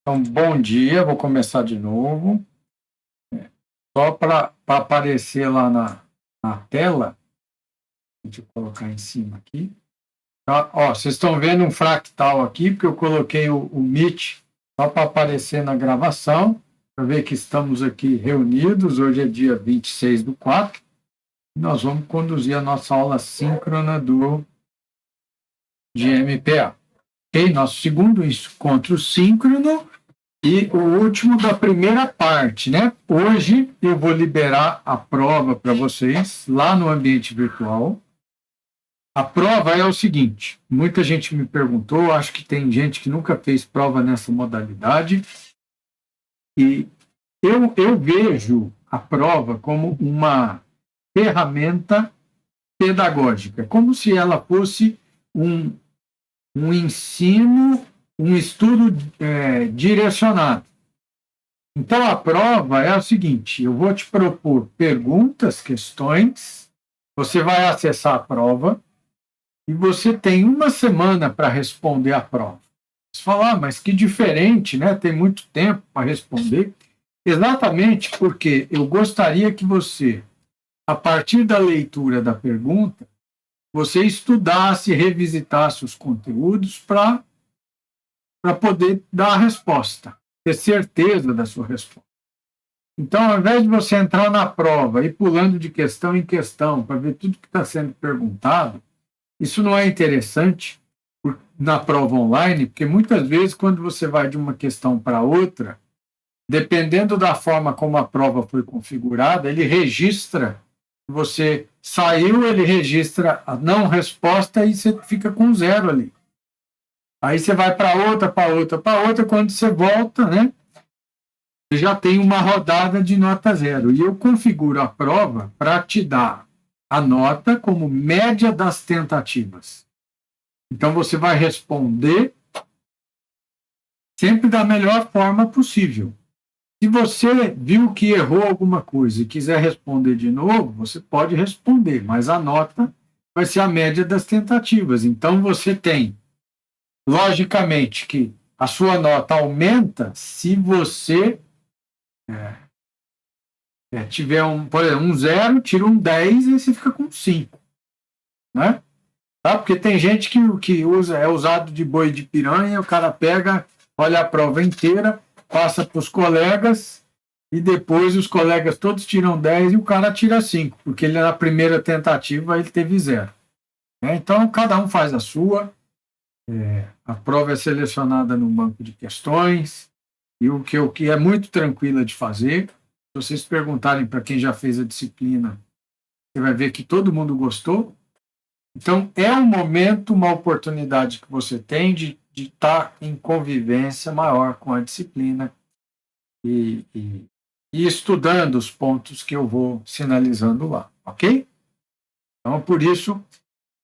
Então, bom dia, vou começar de novo. Só para aparecer lá na tela, deixa eu colocar em cima aqui. Tá? Ó, vocês estão vendo um fractal aqui, porque eu coloquei o Meet só para aparecer na gravação, para ver que estamos aqui reunidos. Hoje é dia 26/4, e nós vamos conduzir a nossa aula síncrona de MPA. Ok? Nosso segundo encontro síncrono. E o último da primeira parte, né? Hoje eu vou liberar a prova para vocês lá no ambiente virtual. A prova é o seguinte: muita gente me perguntou, acho que tem gente que nunca fez prova nessa modalidade, e eu vejo a prova como uma ferramenta pedagógica, como se ela fosse um ensino, um estudo direcionado. Então, a prova é o seguinte: eu vou te propor perguntas, questões, você vai acessar a prova e você tem uma semana para responder a prova. Você fala, mas que diferente, né? Tem muito tempo para responder. Exatamente porque eu gostaria que você, a partir da leitura da pergunta, você estudasse, revisitasse os conteúdos para poder dar a resposta, ter certeza da sua resposta. Então, ao invés de você entrar na prova e pulando de questão em questão para ver tudo que está sendo perguntado, isso não é interessante na prova online, porque muitas vezes, quando você vai de uma questão para outra, dependendo da forma como a prova foi configurada, ele registra, você saiu, ele registra a não resposta e você fica com 0 ali. Aí você vai para outra, quando você volta, né? Você já tem uma rodada de nota 0. E eu configuro a prova para te dar a nota como média das tentativas. Então você vai responder sempre da melhor forma possível. Se você viu que errou alguma coisa e quiser responder de novo, você pode responder, mas a nota vai ser a média das tentativas. Então você tem, logicamente, que a sua nota aumenta se você tiver por exemplo, um 0, tira um 10 e você fica com 5. Né? Tá? Porque tem gente que é usado de boi de piranha, o cara pega, olha a prova inteira, passa para os colegas e depois os colegas todos tiram 10 e o cara tira 5, porque ele na primeira tentativa ele teve 0. Então, cada um faz a sua. A prova é selecionada no banco de questões e o que é muito tranquila de fazer. Se vocês perguntarem para quem já fez a disciplina, você vai ver que todo mundo gostou. Então, é um momento, uma oportunidade que você tem de estar em convivência maior com a disciplina e estudando os pontos que eu vou sinalizando lá, ok? Então, por isso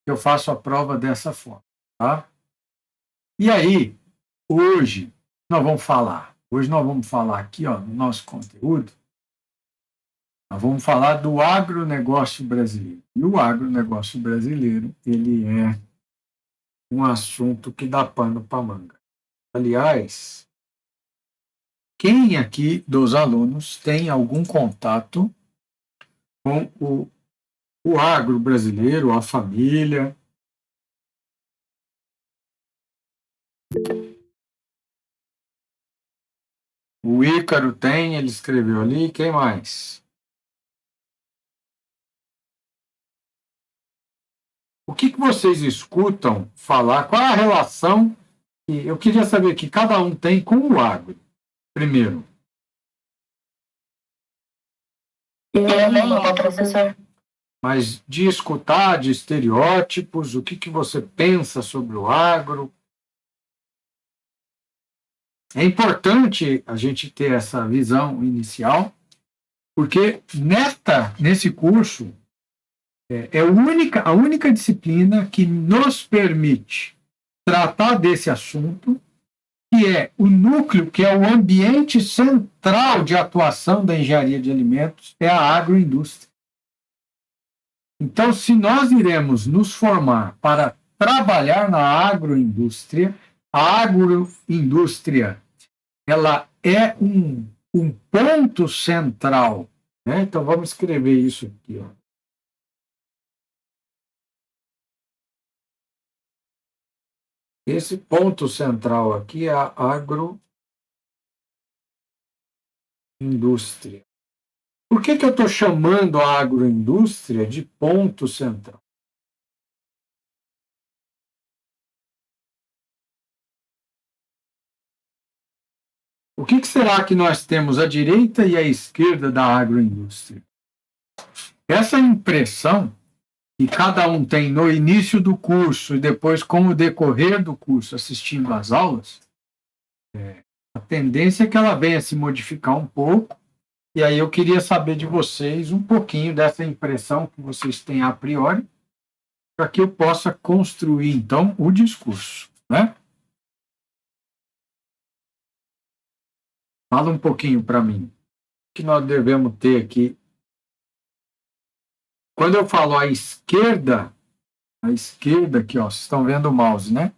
eu faço a prova dessa forma, tá? E aí, hoje nós vamos falar aqui, ó, no nosso conteúdo, nós vamos falar do agronegócio brasileiro. E o agronegócio brasileiro, ele é um assunto que dá pano para manga. Aliás, quem aqui dos alunos tem algum contato com o agro brasileiro, a família? O Ícaro tem, ele escreveu ali. Quem mais? O que vocês escutam falar? Qual é a relação que eu queria saber que cada um tem com o agro, primeiro? Nenhuma, professor. Mas de escutar, de estereótipos, o que você pensa sobre o agro? É importante a gente ter essa visão inicial, porque nesse curso é a única disciplina que nos permite tratar desse assunto, que é o núcleo, que é o ambiente central de atuação da engenharia de alimentos, é a agroindústria. Então, se nós iremos nos formar para trabalhar na agroindústria, a agroindústria ela é um ponto central, né? Então, vamos escrever isso aqui, ó. Esse ponto central aqui é a agroindústria. Por que eu estou chamando a agroindústria de ponto central? O que será que nós temos à direita e à esquerda da agroindústria? Essa impressão que cada um tem no início do curso e depois, com o decorrer do curso, assistindo às aulas, a tendência é que ela venha se modificar um pouco. E aí eu queria saber de vocês um pouquinho dessa impressão que vocês têm a priori, para que eu possa construir, então, o discurso, né? Fala um pouquinho para mim. O que nós devemos ter aqui? Quando eu falo à esquerda aqui, ó, vocês estão vendo o mouse, né?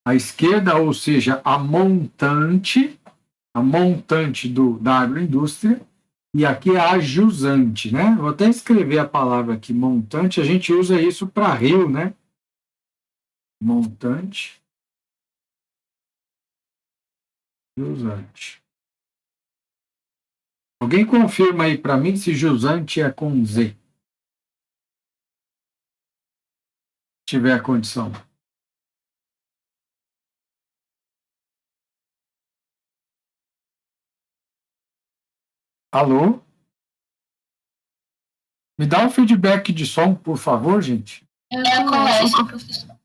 À esquerda, ou seja, a montante da agroindústria, e aqui é a jusante, né? Vou até escrever a palavra aqui, montante, a gente usa isso para rio, né? Montante, jusante. Alguém confirma aí para mim se jusante é com Z? Se tiver condição. Alô? Me dá um feedback de som, por favor, gente. É com S, professor.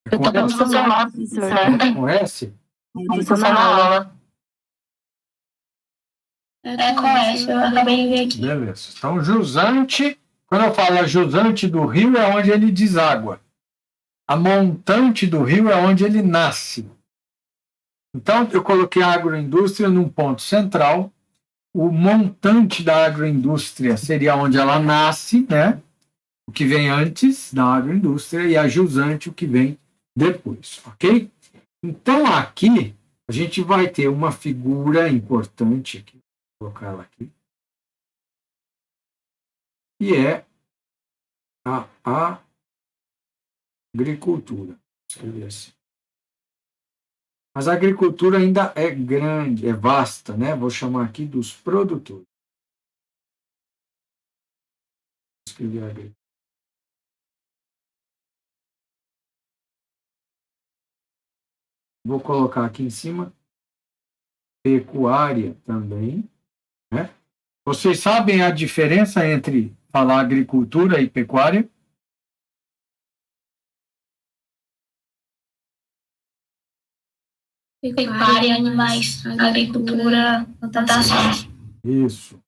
É com Eu estou lá, professor. com S? Estou na aula. É com S, eu acabei de ver aqui. Beleza. Então, jusante, quando eu falo jusante do rio, é onde ele deságua. A montante do rio é onde ele nasce. Então, eu coloquei a agroindústria num ponto central. O montante da agroindústria seria onde ela nasce, né? O que vem antes da agroindústria, e a jusante, o que vem depois, ok? Então, aqui, a gente vai ter uma figura importante, aqui, vou colocar ela aqui, que é a agricultura. Escrever assim. Mas a agricultura ainda é grande, é vasta, né? Vou chamar aqui dos produtores. Escrever agricultura. Vou colocar aqui em cima pecuária também, né? Vocês sabem a diferença entre falar agricultura e pecuária? Pecuária, animais, agricultura, plantações. Isso.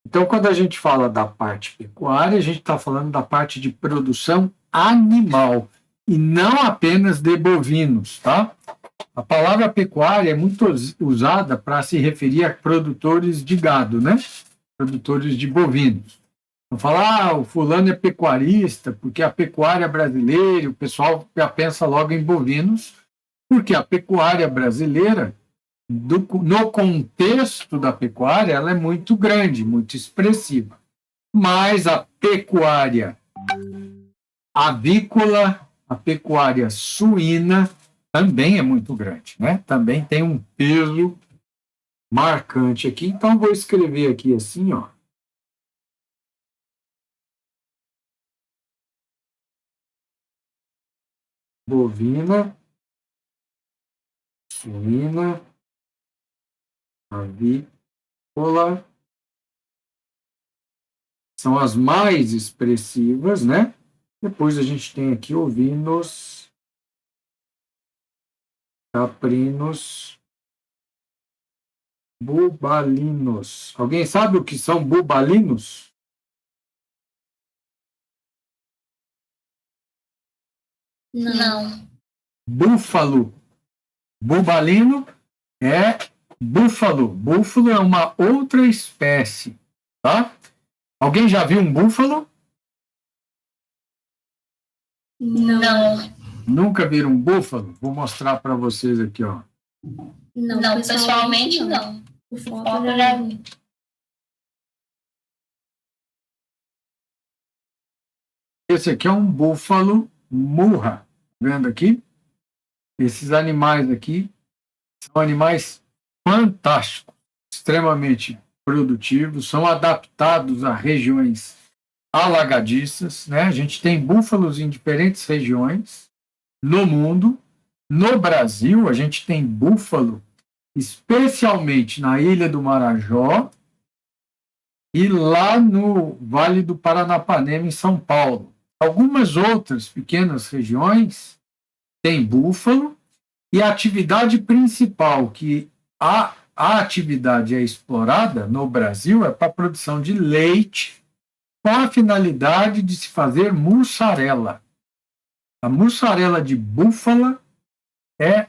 Então, quando a gente fala da parte pecuária, a gente está falando da parte de produção animal e não apenas de bovinos, tá? A palavra pecuária é muito usada para se referir a produtores de gado, né? Produtores de bovinos. Não falar, o fulano é pecuarista, porque a pecuária brasileira, o pessoal já pensa logo em bovinos, porque a pecuária brasileira, no contexto da pecuária, ela é muito grande, muito expressiva. Mas a pecuária avícola, a pecuária suína, também é muito grande, né? Também tem um peso marcante aqui. Então, vou escrever aqui assim, ó. Bovina, suína, avícola, são as mais expressivas, né? Depois a gente tem aqui ovinos, caprinos, bubalinos. Alguém sabe o que são bubalinos? Não. Búfalo. Bubalino é búfalo. Búfalo é uma outra espécie, tá? Alguém já viu um búfalo? Não. Nunca viram um búfalo? Vou mostrar para vocês aqui, ó. Não, pessoalmente não. O foto eu já vi. Esse aqui é um búfalo murra. Tá vendo aqui? Esses animais aqui são animais fantásticos, extremamente produtivos, são adaptados a regiões alagadiças, né? A gente tem búfalos em diferentes regiões no mundo. No Brasil, a gente tem búfalo, especialmente na Ilha do Marajó e lá no Vale do Paranapanema, em São Paulo. Algumas outras pequenas regiões têm búfalo, e a atividade principal que a atividade é explorada no Brasil é para a produção de leite, com a finalidade de se fazer mussarela. A mussarela de búfala é,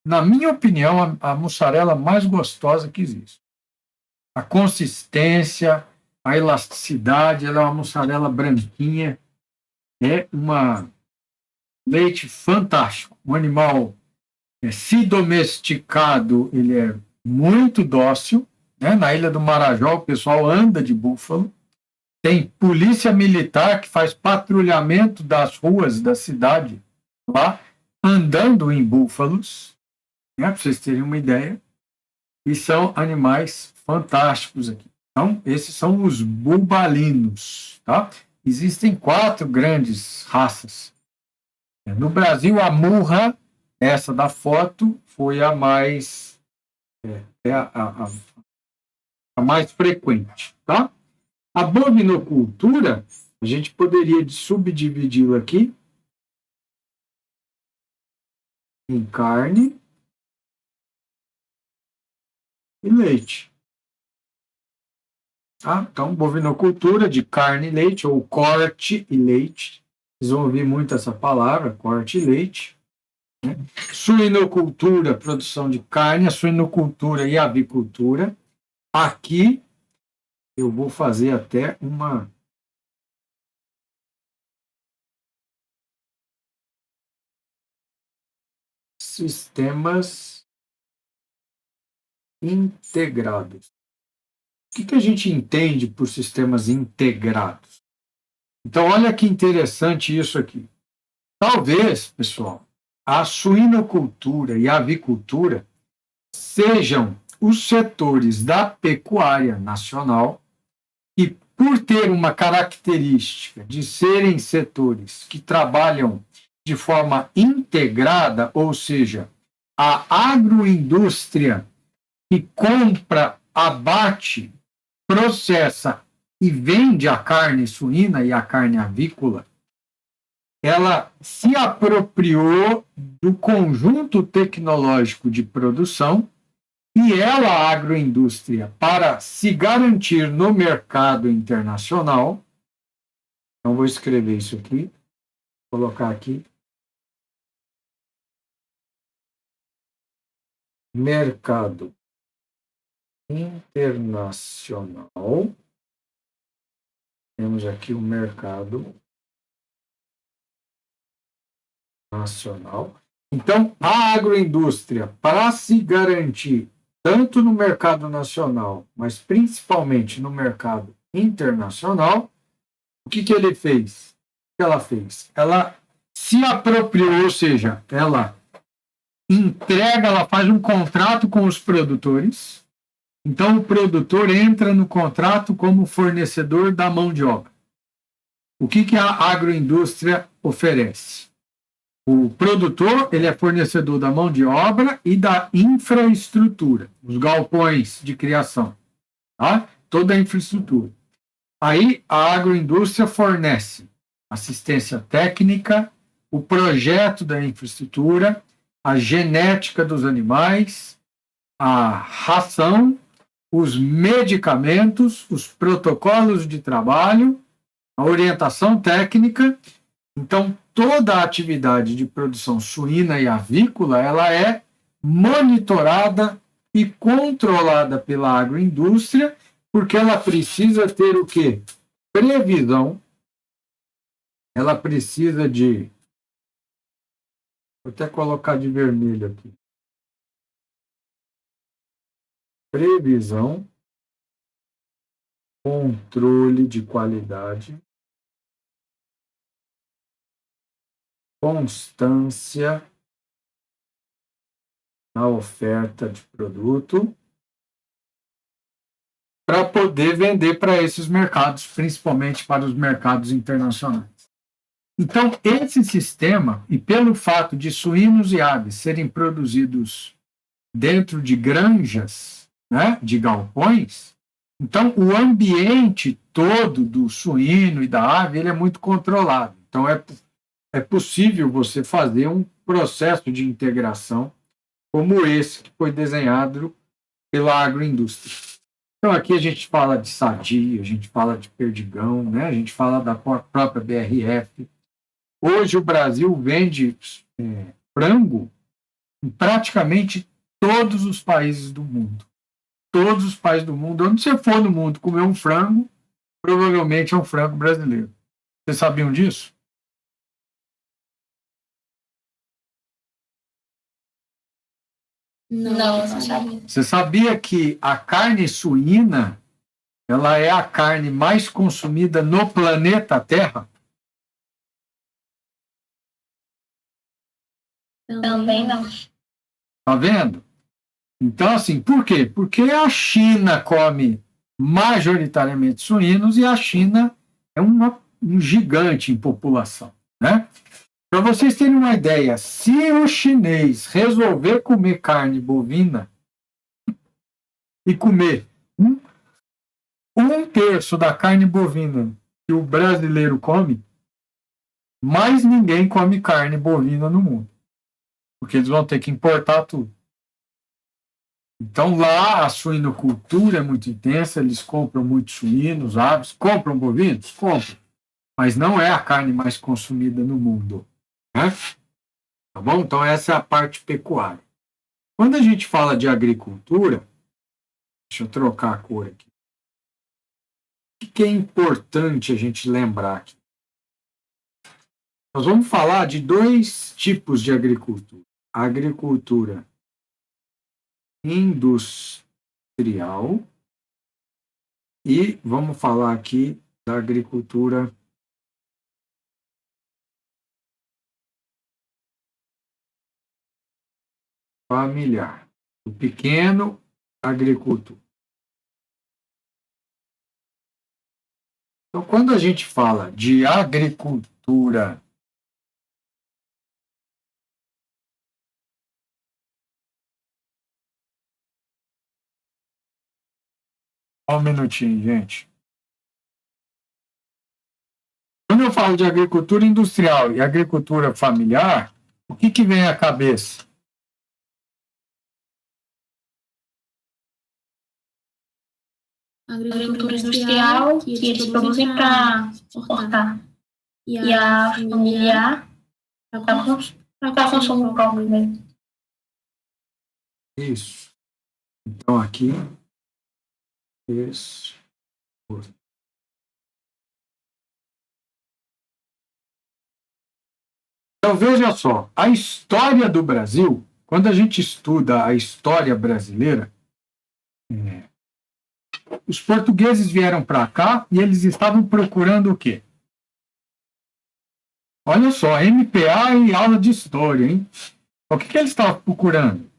na minha opinião, a mussarela mais gostosa que existe. A consistência, a elasticidade, ela é uma mussarela branquinha, é um leite fantástico. Um animal, se domesticado, ele é muito dócil, né? Na Ilha do Marajó, o pessoal anda de búfalo. Tem polícia militar que faz patrulhamento das ruas da cidade lá, andando em búfalos, né? Para vocês terem uma ideia. E são animais fantásticos aqui. Então, esses são os bubalinos, tá? Existem 4 grandes raças. No Brasil, a murra, essa da foto, foi a mais a mais frequente, tá? A bovinocultura, a gente poderia subdividi-la aqui em carne e leite. Tá? Então, bovinocultura de carne e leite, ou corte e leite. Vocês vão ouvir muito essa palavra, corte e leite. Né? Suinocultura, produção de carne, a suinocultura e a avicultura. Aqui, eu vou fazer até uma... sistemas integrados. O que a gente entende por sistemas integrados? Então, olha que interessante isso aqui. Talvez, pessoal, a suinocultura e a avicultura sejam os setores da pecuária nacional que, por ter uma característica de serem setores que trabalham de forma integrada, ou seja, a agroindústria que compra, abate, processa e vende a carne suína e a carne avícola, ela se apropriou do conjunto tecnológico de produção e ela, a agroindústria, para se garantir no mercado internacional, então vou escrever isso aqui, colocar aqui, mercado internacional, temos aqui o mercado nacional. Então, a agroindústria, para se garantir tanto no mercado nacional, mas principalmente no mercado internacional, o que ele fez? O que ela fez? Ela se apropriou, ou seja, ela entrega, ela faz um contrato com os produtores. Então, o produtor entra no contrato como fornecedor da mão de obra. O que a agroindústria oferece? O produtor, ele é fornecedor da mão de obra e da infraestrutura, os galpões de criação, tá? Toda a infraestrutura. Aí, a agroindústria fornece assistência técnica, o projeto da infraestrutura, a genética dos animais, a ração, os medicamentos, os protocolos de trabalho, a orientação técnica. Então, toda a atividade de produção suína e avícola, ela é monitorada e controlada pela agroindústria, porque ela precisa ter o quê? Previsão, ela precisa de Vou até colocar de vermelho aqui. Previsão, controle de qualidade, constância na oferta de produto, para poder vender para esses mercados, principalmente para os mercados internacionais. Então, esse sistema, e pelo fato de suínos e aves serem produzidos dentro de granjas, né, de galpões, então o ambiente todo do suíno e da ave ele é muito controlado. Então, é possível você fazer um processo de integração como esse que foi desenhado pela agroindústria. Então, aqui a gente fala de Sadia, a gente fala de Perdigão, né? A gente fala da própria BRF. Hoje o Brasil vende frango em praticamente todos os países do mundo. Todos os países do mundo. Onde você for no mundo comer um frango, provavelmente é um frango brasileiro. Vocês sabiam disso? Não sabia. Você sabia que a carne suína ela é a carne mais consumida no planeta Terra? Também não. Tá vendo? Então, assim, por quê? Porque a China come majoritariamente suínos e a China é um gigante em população, né? Para vocês terem uma ideia, se o chinês resolver comer carne bovina e comer um terço da carne bovina que o brasileiro come, mais ninguém come carne bovina no mundo. Porque eles vão ter que importar tudo. Então lá a suinocultura é muito intensa, eles compram muitos suínos, aves, compram bovinos? Compram. Mas não é a carne mais consumida no mundo. Né? Tá bom? Então essa é a parte pecuária. Quando a gente fala de agricultura, deixa eu trocar a cor aqui. O que é importante a gente lembrar aqui? Nós vamos falar de dois tipos de agricultura. A agricultura industrial e vamos falar aqui da agricultura familiar, o pequeno agricultor. Então, quando a gente fala de agricultura só um minutinho, gente. Quando eu falo de agricultura industrial e agricultura familiar, o que vem à cabeça? Agricultura industrial, que eles produzem para exportar. E a familiar, para consumo próprio mesmo. Isso. Então, aqui. Isso. Então, veja só, a história do Brasil, quando a gente estuda a história brasileira, os portugueses vieram para cá e eles estavam procurando o quê? Olha só, MPA e aula de história, hein? O que eles estavam procurando?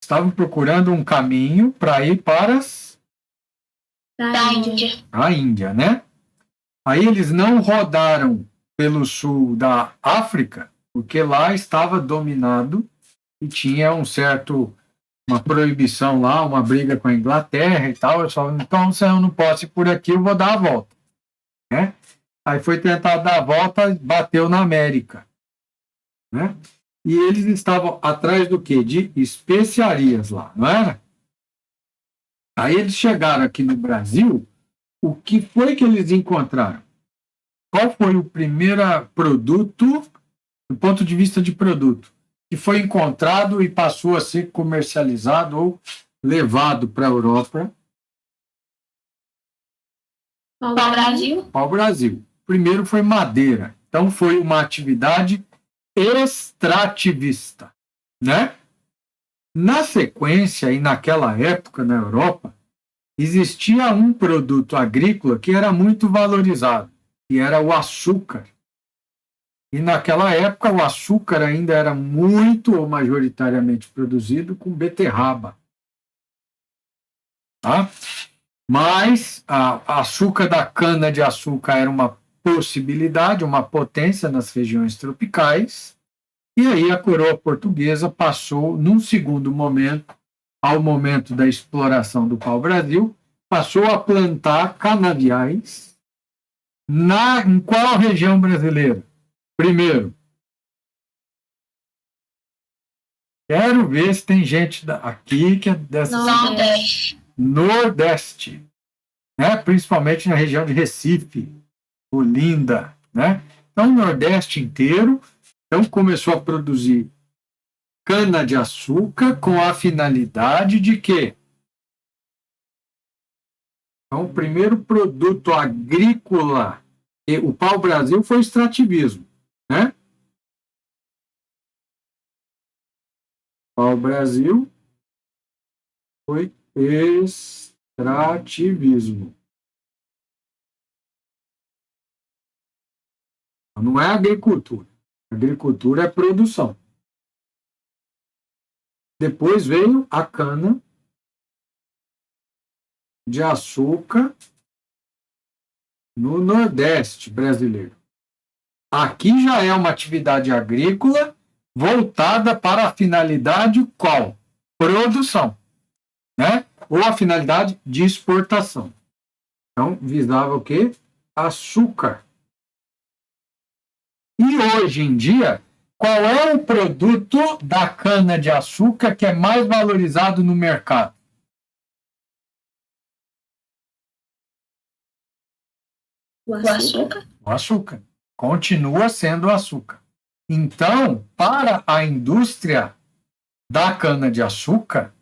Estavam procurando um caminho para ir para a Índia, né? Aí eles não rodaram pelo sul da África, porque lá estava dominado e tinha uma proibição lá, uma briga com a Inglaterra e tal. Então, se eu não posso ir por aqui, eu vou dar a volta. Né? Aí foi tentar dar a volta, bateu na América. Né? E eles estavam atrás do quê? De especiarias lá, não era? Aí eles chegaram aqui no Brasil, o que foi que eles encontraram? Qual foi o primeiro produto, do ponto de vista de produto, que foi encontrado e passou a ser comercializado ou levado para a Europa? Para o Brasil? Para o Brasil. primeiro foi madeira. Então, foi uma atividade extrativista, né? Na sequência, e naquela época na Europa, existia um produto agrícola que era muito valorizado, que era o açúcar. E naquela época o açúcar ainda era muito ou majoritariamente produzido com beterraba. Tá? Mas a açúcar da cana-de-açúcar era uma possibilidade, uma potência nas regiões tropicais, e aí a coroa portuguesa passou, num segundo momento, ao momento da exploração do pau-brasil, passou a plantar canaviais em qual região brasileira? Primeiro, quero ver se tem gente aqui que é dessa Nordeste, né? Principalmente na região de Recife, Olinda, né? Então, o Nordeste inteiro então, começou a produzir cana-de-açúcar com a finalidade de quê? Então, o primeiro produto agrícola, o pau-brasil foi o extrativismo, né? Pau-brasil foi extrativismo. Não é agricultura. Agricultura é produção. Depois veio a cana de açúcar no Nordeste brasileiro. Aqui já é uma atividade agrícola voltada para a finalidade qual? Produção, né? Ou a finalidade de exportação. Então, visava o quê? Açúcar. E hoje em dia, qual é o produto da cana-de-açúcar que é mais valorizado no mercado? O açúcar? O açúcar. Continua sendo o açúcar. Então, para a indústria da cana-de-açúcar,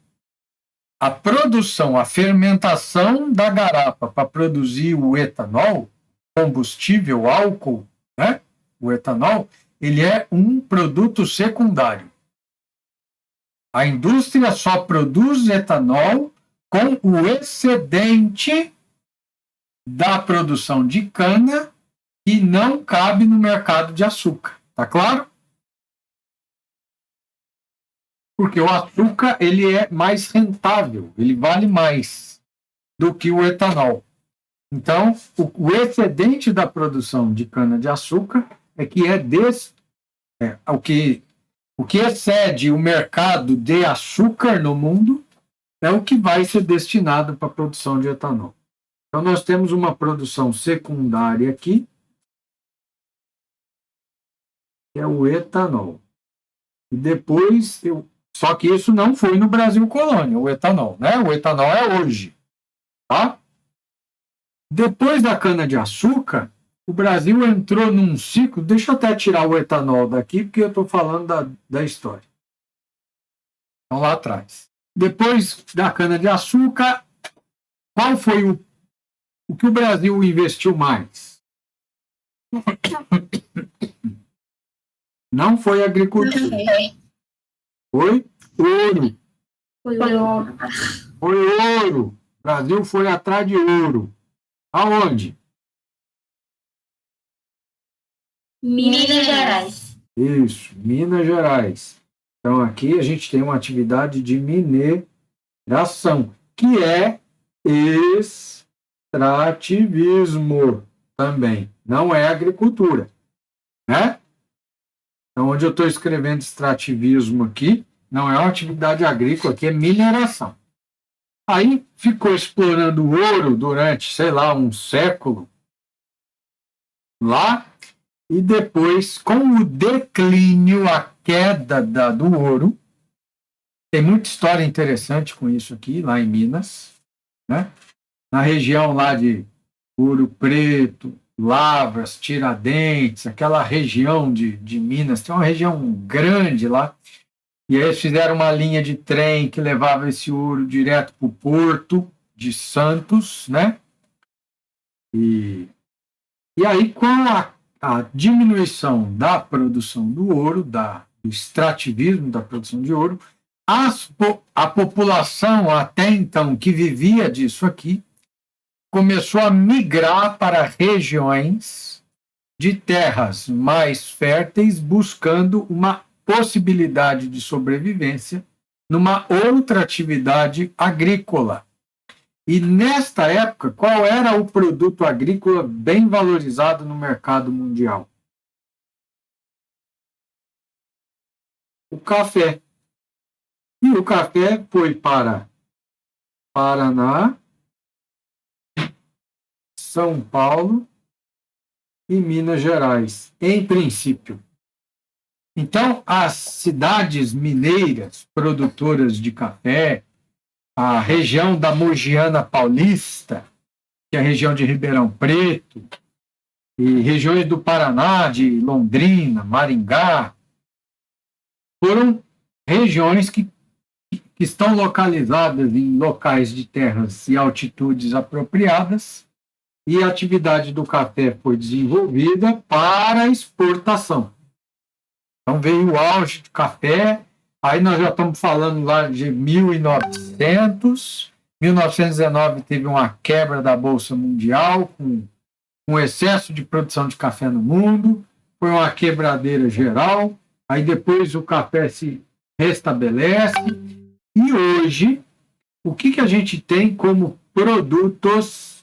a produção, a fermentação da garapa para produzir o etanol, combustível, álcool, né? O etanol, ele é um produto secundário. A indústria só produz etanol com o excedente da produção de cana que não cabe no mercado de açúcar. Tá claro? Porque o açúcar ele é mais rentável, ele vale mais do que o etanol. Então, o excedente da produção de cana-de-açúcar é que o que excede o mercado de açúcar no mundo é o que vai ser destinado para a produção de etanol. Então, nós temos uma produção secundária aqui, que é o etanol. E depois, só que isso não foi no Brasil colônia, o etanol, né? O etanol é hoje, tá? Depois da cana-de-açúcar, o Brasil entrou num ciclo. Deixa eu até tirar o etanol daqui, porque eu estou falando da história. Então, lá atrás. Depois da cana-de-açúcar, qual foi o que o Brasil investiu mais? Não foi agricultura. Foi ouro. Foi ouro. O Brasil foi atrás de ouro. Aonde? Minas Gerais. Isso, Minas Gerais. Então, aqui a gente tem uma atividade de mineração, que é extrativismo também. Não é agricultura, né? Então, onde eu estou escrevendo extrativismo aqui, não é uma atividade agrícola, aqui é mineração. Aí ficou explorando ouro durante, sei lá, um século lá, e depois, com o declínio, a queda do ouro, tem muita história interessante com isso aqui, lá em Minas, né? Na região lá de Ouro Preto, Lavras, Tiradentes, aquela região de Minas, tem uma região grande lá, e aí eles fizeram uma linha de trem que levava esse ouro direto para o porto de Santos, né? E E aí, com a diminuição da produção do ouro, do extrativismo da produção de ouro, a população até então que vivia disso aqui começou a migrar para regiões de terras mais férteis, buscando uma possibilidade de sobrevivência numa outra atividade agrícola. E nesta época, qual era o produto agrícola bem valorizado no mercado mundial? O café. E o café foi para Paraná, São Paulo e Minas Gerais, em princípio. Então, as cidades mineiras produtoras de café, a região da Mogiana Paulista, que é a região de Ribeirão Preto, e regiões do Paraná, de Londrina, Maringá, foram regiões que estão localizadas em locais de terras e altitudes apropriadas, e a atividade do café foi desenvolvida para exportação. Então veio o auge do café, aí nós já estamos falando lá de 1900, 1919 teve uma quebra da Bolsa Mundial, com um excesso de produção de café no mundo, foi uma quebradeira geral, aí depois o café se restabelece, e hoje, o que a gente tem como produtos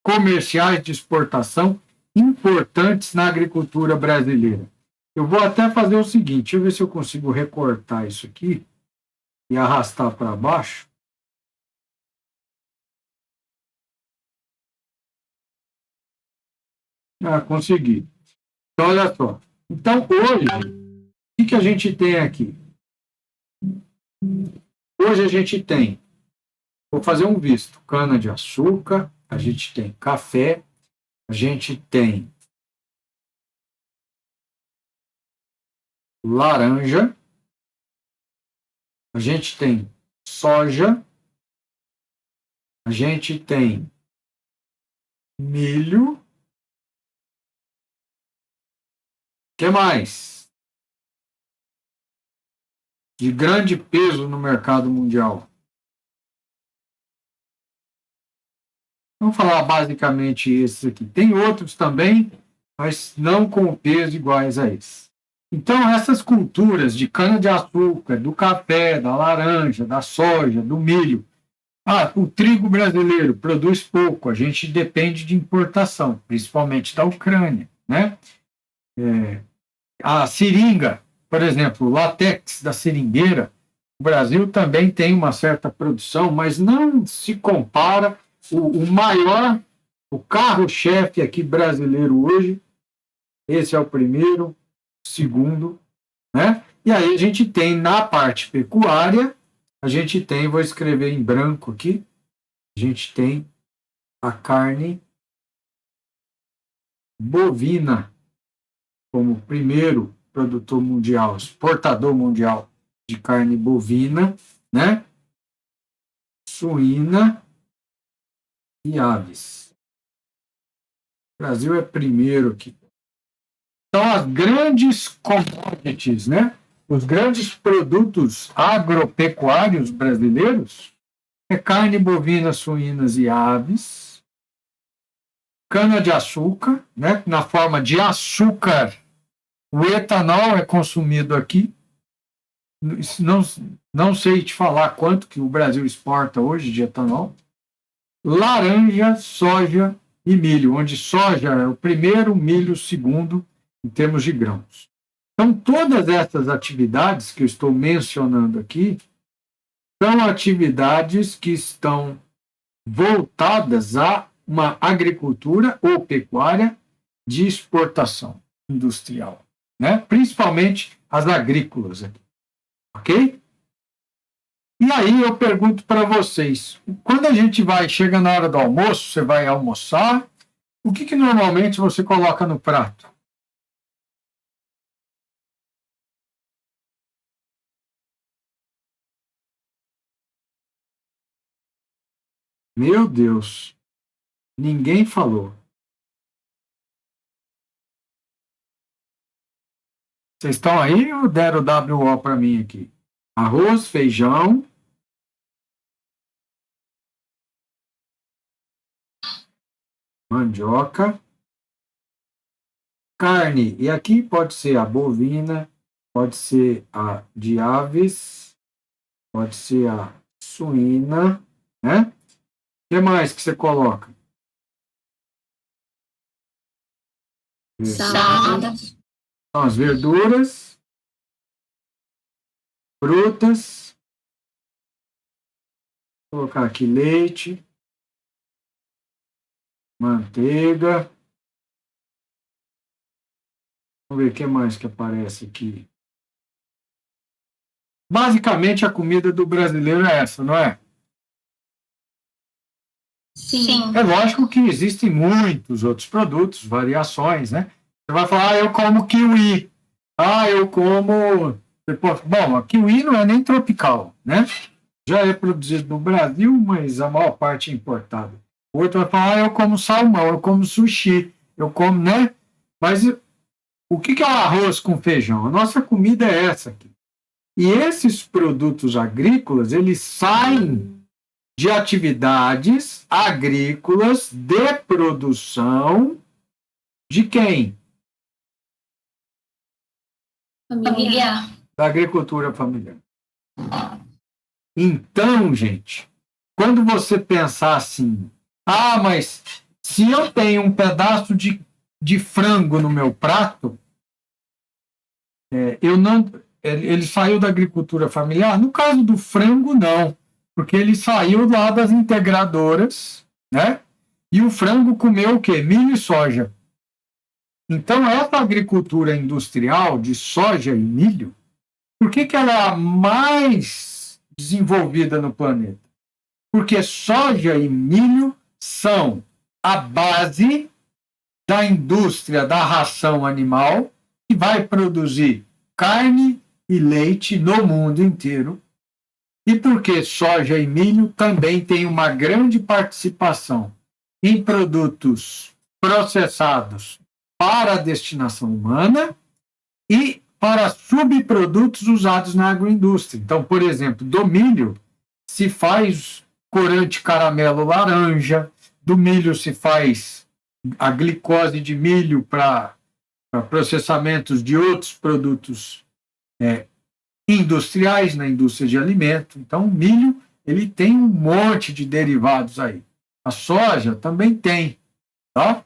comerciais de exportação importantes na agricultura brasileira? Eu vou até fazer o seguinte, deixa eu ver se eu consigo recortar isso aqui e arrastar para baixo. Consegui. Então, olha só. Então, hoje, o que a gente tem aqui? Hoje a gente tem, vou fazer um visto, cana-de-açúcar, a gente tem café, a gente tem laranja, a gente tem soja, a gente tem milho. O que mais? De grande peso no mercado mundial. Vamos falar basicamente esses aqui. Tem outros também, mas não com peso iguais a esse. Então, essas culturas de cana-de-açúcar, do café, da laranja, da soja, do milho. O trigo brasileiro produz pouco, a gente depende de importação, principalmente da Ucrânia, né? A seringa, por exemplo, o látex da seringueira, o Brasil também tem uma certa produção, mas não se compara o maior, o carro-chefe aqui brasileiro hoje, esse é o primeiro, segundo, né? E aí a gente tem na parte pecuária, a gente tem, vou escrever em branco aqui, a gente tem a carne bovina como primeiro produtor mundial, exportador mundial de carne bovina, né? Suína e aves. O Brasil é primeiro aqui. Então, as grandes commodities, né? Os grandes produtos agropecuários brasileiros é carne bovina, suínas e aves, cana-de-açúcar, né? Na forma de açúcar. O etanol é consumido aqui. Não sei te falar quanto que o Brasil exporta hoje de etanol. Laranja, soja e milho, onde soja é o primeiro, milho o segundo em termos de grãos. Então, todas essas atividades que eu estou mencionando aqui são atividades que estão voltadas a uma agricultura ou pecuária de exportação industrial, né? Principalmente as agrícolas aqui, ok? E aí eu pergunto para vocês, quando a gente chega na hora do almoço, você vai almoçar, o que normalmente você coloca no prato? Meu Deus, ninguém falou. Vocês estão aí ou deram WO para mim aqui? Arroz, feijão. Mandioca. Carne. E aqui pode ser a bovina, pode ser a de aves, pode ser a suína, né? O que mais que você coloca? Salada. São as verduras, frutas. Vou colocar aqui leite, manteiga. Vamos ver o que mais que aparece aqui. Basicamente, a comida do brasileiro é essa, não é? Sim. É lógico que existem muitos outros produtos, variações, né? Você vai falar, eu como kiwi. Eu como... Bom, a kiwi não é nem tropical, né? Já é produzido no Brasil, mas a maior parte é importada. O outro vai falar, eu como salmão, eu como sushi, eu como, né? Mas o que é o arroz com feijão? A nossa comida é essa aqui. E esses produtos agrícolas, eles saem de atividades agrícolas de produção de quem? Familiar. Da agricultura familiar. Então, gente, quando você pensar assim, mas se eu tenho um pedaço de frango no meu prato, ele saiu da agricultura familiar? No caso do frango, não, porque ele saiu lá das integradoras, né? E o frango comeu o quê? Milho e soja. Então, essa agricultura industrial de soja e milho, por que ela é a mais desenvolvida no planeta? Porque soja e milho são a base da indústria da ração animal, que vai produzir carne e leite no mundo inteiro. E porque soja e milho também têm uma grande participação em produtos processados para a destinação humana e para subprodutos usados na agroindústria. Então, por exemplo, do milho se faz corante caramelo laranja, do milho se faz a glicose de milho para processamentos de outros produtos industriais na indústria de alimento. Então, o milho ele tem um monte de derivados aí. A soja também tem, tá?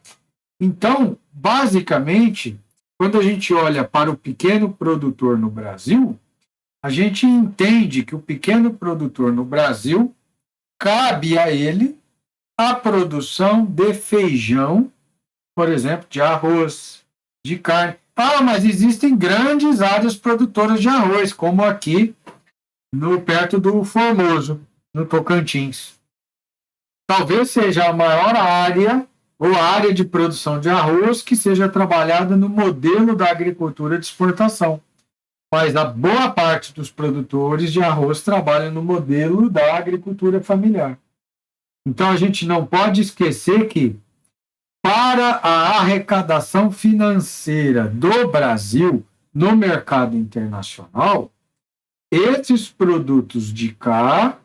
Então, basicamente, quando a gente olha para o pequeno produtor no Brasil, a gente entende que o pequeno produtor no Brasil cabe a ele a produção de feijão, por exemplo, de arroz, de carne. Mas existem grandes áreas produtoras de arroz, como aqui perto do Formoso, no Tocantins. Talvez seja a maior área ou área de produção de arroz que seja trabalhada no modelo da agricultura de exportação. Mas a boa parte dos produtores de arroz trabalham no modelo da agricultura familiar. Então, a gente não pode esquecer que, para a arrecadação financeira do Brasil no mercado internacional, esses produtos de cá,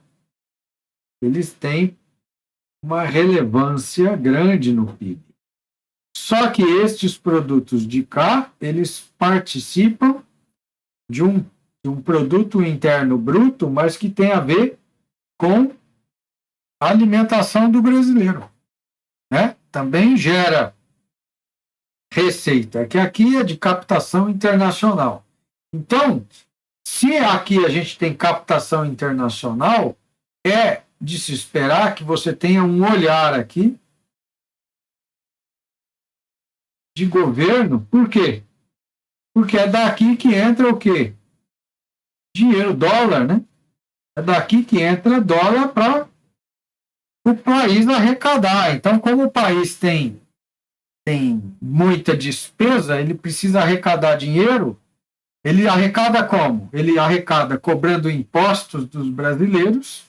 eles têm uma relevância grande no PIB. Só que estes produtos de cá, eles participam de um produto interno bruto, mas que tem a ver com a alimentação do brasileiro, né? Também gera receita, que aqui é de captação internacional. Então, se aqui a gente tem captação internacional, é de se esperar que você tenha um olhar aqui de governo. Por quê? Porque é daqui que entra o quê? Dinheiro, dólar, né? É daqui que entra dólar para o país arrecadar. Então, como o país tem muita despesa, ele precisa arrecadar dinheiro. Ele arrecada como? Ele arrecada cobrando impostos dos brasileiros.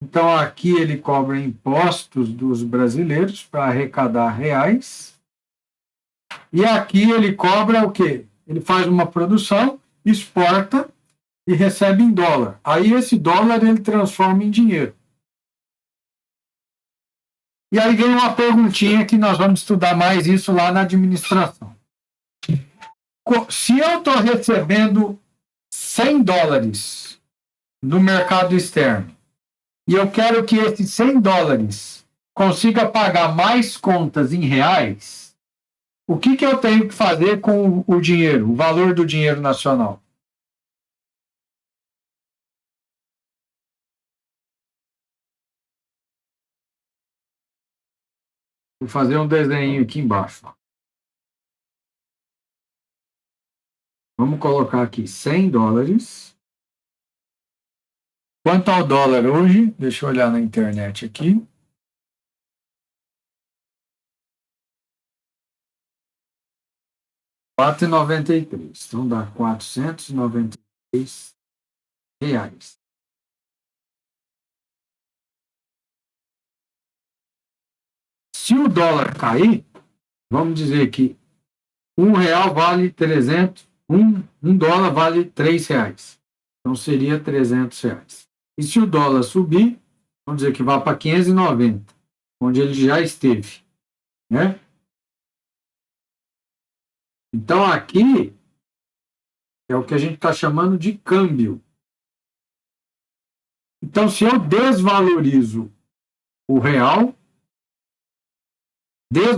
Então, aqui ele cobra impostos dos brasileiros para arrecadar reais. E aqui ele cobra o quê? Ele faz uma produção, exporta e recebe em dólar. Aí esse dólar ele transforma em dinheiro. E aí vem uma perguntinha que nós vamos estudar mais isso lá na administração. Se eu estou recebendo 100 dólares no mercado externo e eu quero que esses 100 dólares consiga pagar mais contas em reais, o que eu tenho que fazer com o dinheiro, o valor do dinheiro nacional? Vou fazer um desenho aqui embaixo. Vamos colocar aqui 100 dólares. Quanto ao dólar hoje? Deixa eu olhar na internet aqui. R$4,93. Então dá R$493. Se o dólar cair, vamos dizer que R$1 vale 300, um dólar vale R$3. Então seria R$300. E se o dólar subir, vamos dizer que vá para 590, onde ele já esteve, né? Então aqui é o que a gente está chamando de câmbio. Então se eu desvalorizo o real, eu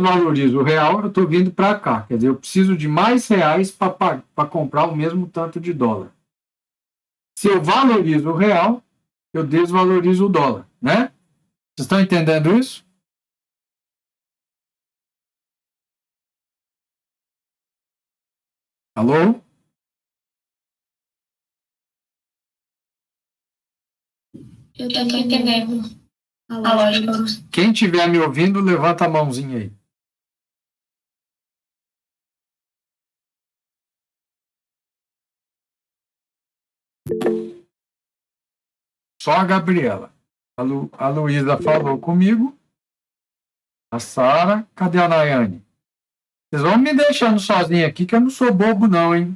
estou vindo para cá. Quer dizer, eu preciso de mais reais para comprar o mesmo tanto de dólar. Se eu valorizo o real, eu desvalorizo o dólar, né? Vocês estão entendendo isso? Alô? Eu estou entendendo a lógica. Quem estiver me ouvindo, levanta a mãozinha aí. Só a Gabriela. A Luísa falou comigo. A Sara. Cadê a Nayane? Vocês vão me deixando sozinho aqui, que eu não sou bobo não, hein?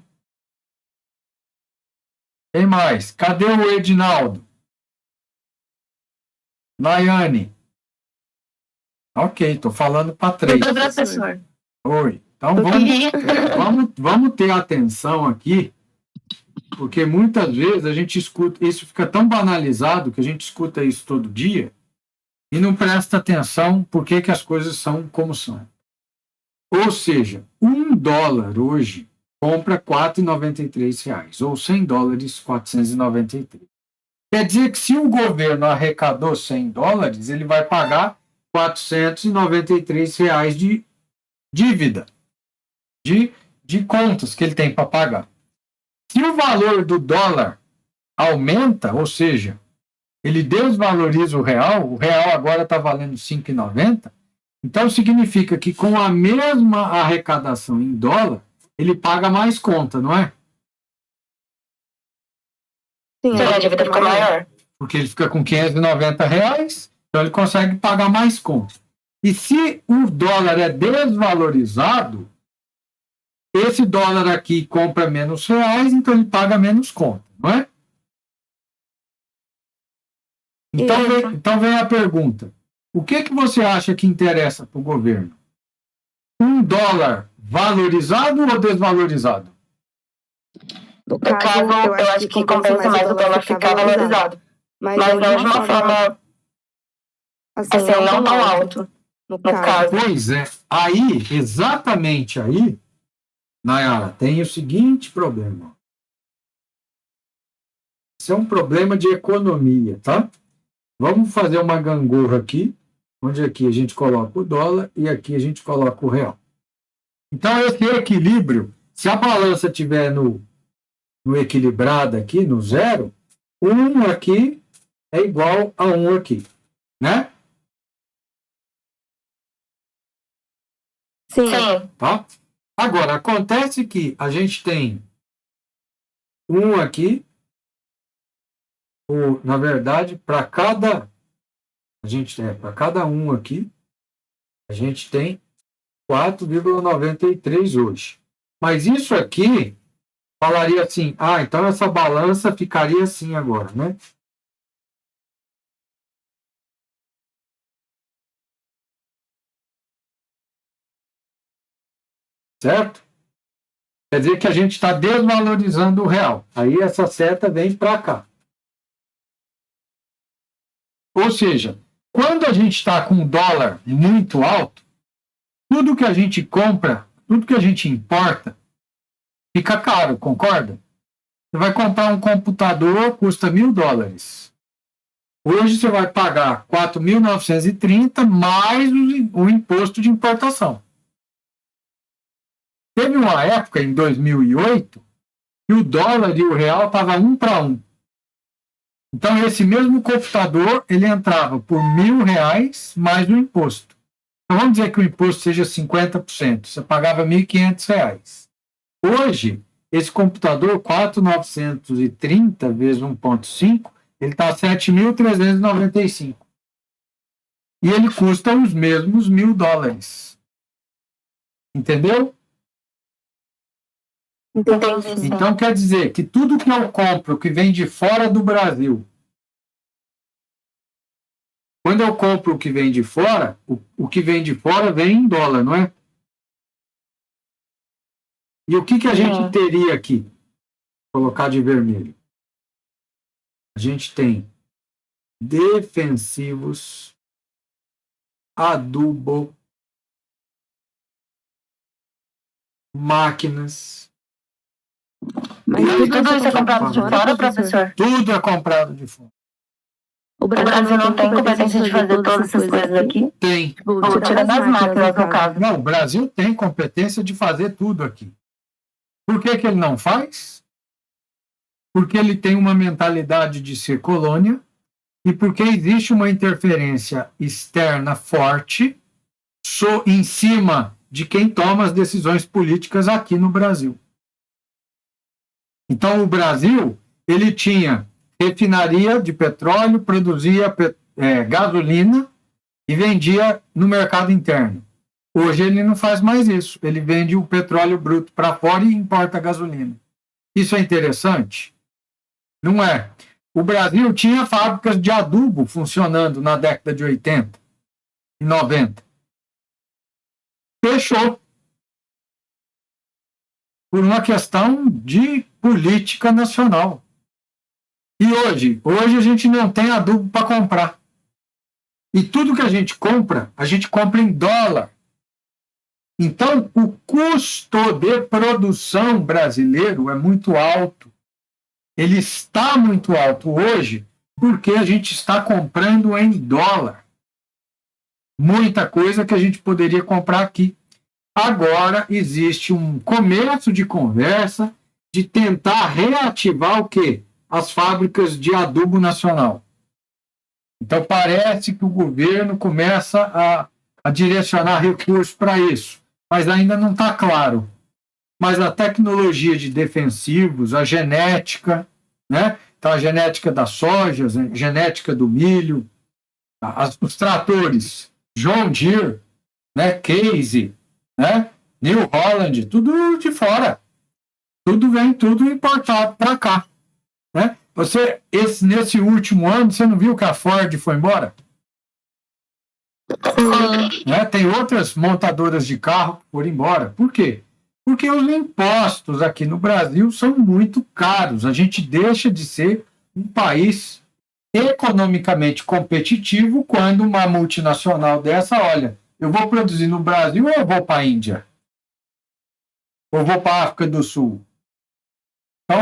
Quem mais? Cadê o Edinaldo? Nayane. Ok, estou falando para 3. Oi, professor. Oi. Então vamos ter atenção aqui, porque muitas vezes a gente escuta, isso fica tão banalizado que a gente escuta isso todo dia e não presta atenção por que as coisas são como são. Ou seja, $1 hoje compra R$4,93, ou 100 dólares, 493. Quer dizer que se o governo arrecadou 100 dólares, ele vai pagar R$493 de dívida, de contas que ele tem para pagar. Se o valor do dólar aumenta, ou seja, ele desvaloriza o real agora está valendo R$5,90, então significa que com a mesma arrecadação em dólar, ele paga mais conta, não é? Sim, a dívida fica maior. Porque ele fica com R$590, então ele consegue pagar mais conta. E se o dólar é desvalorizado, esse dólar aqui compra menos reais, então ele paga menos conta, não é? Então vem a pergunta. O que você acha que interessa para o governo? $1 valorizado ou desvalorizado? No caso, eu acho que compensa mais o dólar ficar valorizado. Mas não de uma forma assim, não tão alto, no caso. Pois é. Aí, exatamente aí, Nayara, tem o seguinte problema. Isso é um problema de economia, tá? Vamos fazer uma gangorra aqui, onde aqui a gente coloca o dólar e aqui a gente coloca o real. Então, esse equilíbrio, se a balança estiver no equilibrado aqui, no zero, 1 aqui é igual a 1 aqui, né? Sim. Tá? Agora, acontece que a gente tem 1 aqui, ou, na verdade, para cada 1 aqui, a gente tem 4,93 hoje. Mas isso aqui falaria assim, então essa balança ficaria assim agora, né? Certo? Quer dizer que a gente está desvalorizando o real. Aí essa seta vem para cá. Ou seja, quando a gente está com o dólar muito alto, tudo que a gente compra, tudo que a gente importa, fica caro, concorda? Você vai comprar um computador, custa $1.000. Hoje você vai pagar 4.930 mais o imposto de importação. Teve uma época, em 2008, que o dólar e o real estavam 1 para 1. Então, esse mesmo computador, ele entrava por R$ 1.000 mais o imposto. Então, vamos dizer que o imposto seja 50%. Você pagava R$ 1.500. Hoje, esse computador 4.930 vezes 1,5, ele está a 7.395. E ele custa os mesmos $1.000. Entendeu? Entendi. Então, quer dizer que tudo que eu compro que vem de fora do Brasil, quando eu compro o que vem de fora, o que vem de fora vem em dólar, não é? E o que a gente teria aqui? Vou colocar de vermelho. A gente tem defensivos, adubo, máquinas. Mas tudo isso é comprado de fora, professor? Tudo é comprado de fora. O Brasil não tem competência de fazer todas essas coisas aqui? Tem. Tipo, tirando as máquinas, no caso. Não, o Brasil tem competência de fazer tudo aqui. Por que ele não faz? Porque ele tem uma mentalidade de ser colônia e porque existe uma interferência externa forte em cima de quem toma as decisões políticas aqui no Brasil. Então, o Brasil, ele tinha refinaria de petróleo, produzia gasolina e vendia no mercado interno. Hoje ele não faz mais isso. Ele vende o petróleo bruto para fora e importa a gasolina. Isso é interessante? Não é. O Brasil tinha fábricas de adubo funcionando na década de 80 e 90. Fechou. Por uma questão de política nacional. E hoje a gente não tem adubo para comprar. E tudo que a gente compra em dólar. Então, o custo de produção brasileiro é muito alto. Ele está muito alto hoje porque a gente está comprando em dólar. Muita coisa que a gente poderia comprar aqui. Agora existe um começo de conversa de tentar reativar o quê? As fábricas de adubo nacional. Então, parece que o governo começa a direcionar recursos para isso, mas ainda não está claro. Mas a tecnologia de defensivos, a genética, né? Então, a genética da soja, a genética do milho, os tratores John Deere, né? Case, né? New Holland, tudo de fora. Tudo importado para cá. Né? Nesse último ano, você não viu que a Ford foi embora? Né? Tem outras montadoras de carro que foram embora. Por quê? Porque os impostos aqui no Brasil são muito caros. A gente deixa de ser um país economicamente competitivo quando uma multinacional dessa, olha, eu vou produzir no Brasil ou eu vou para a Índia? Ou vou para a África do Sul? Então,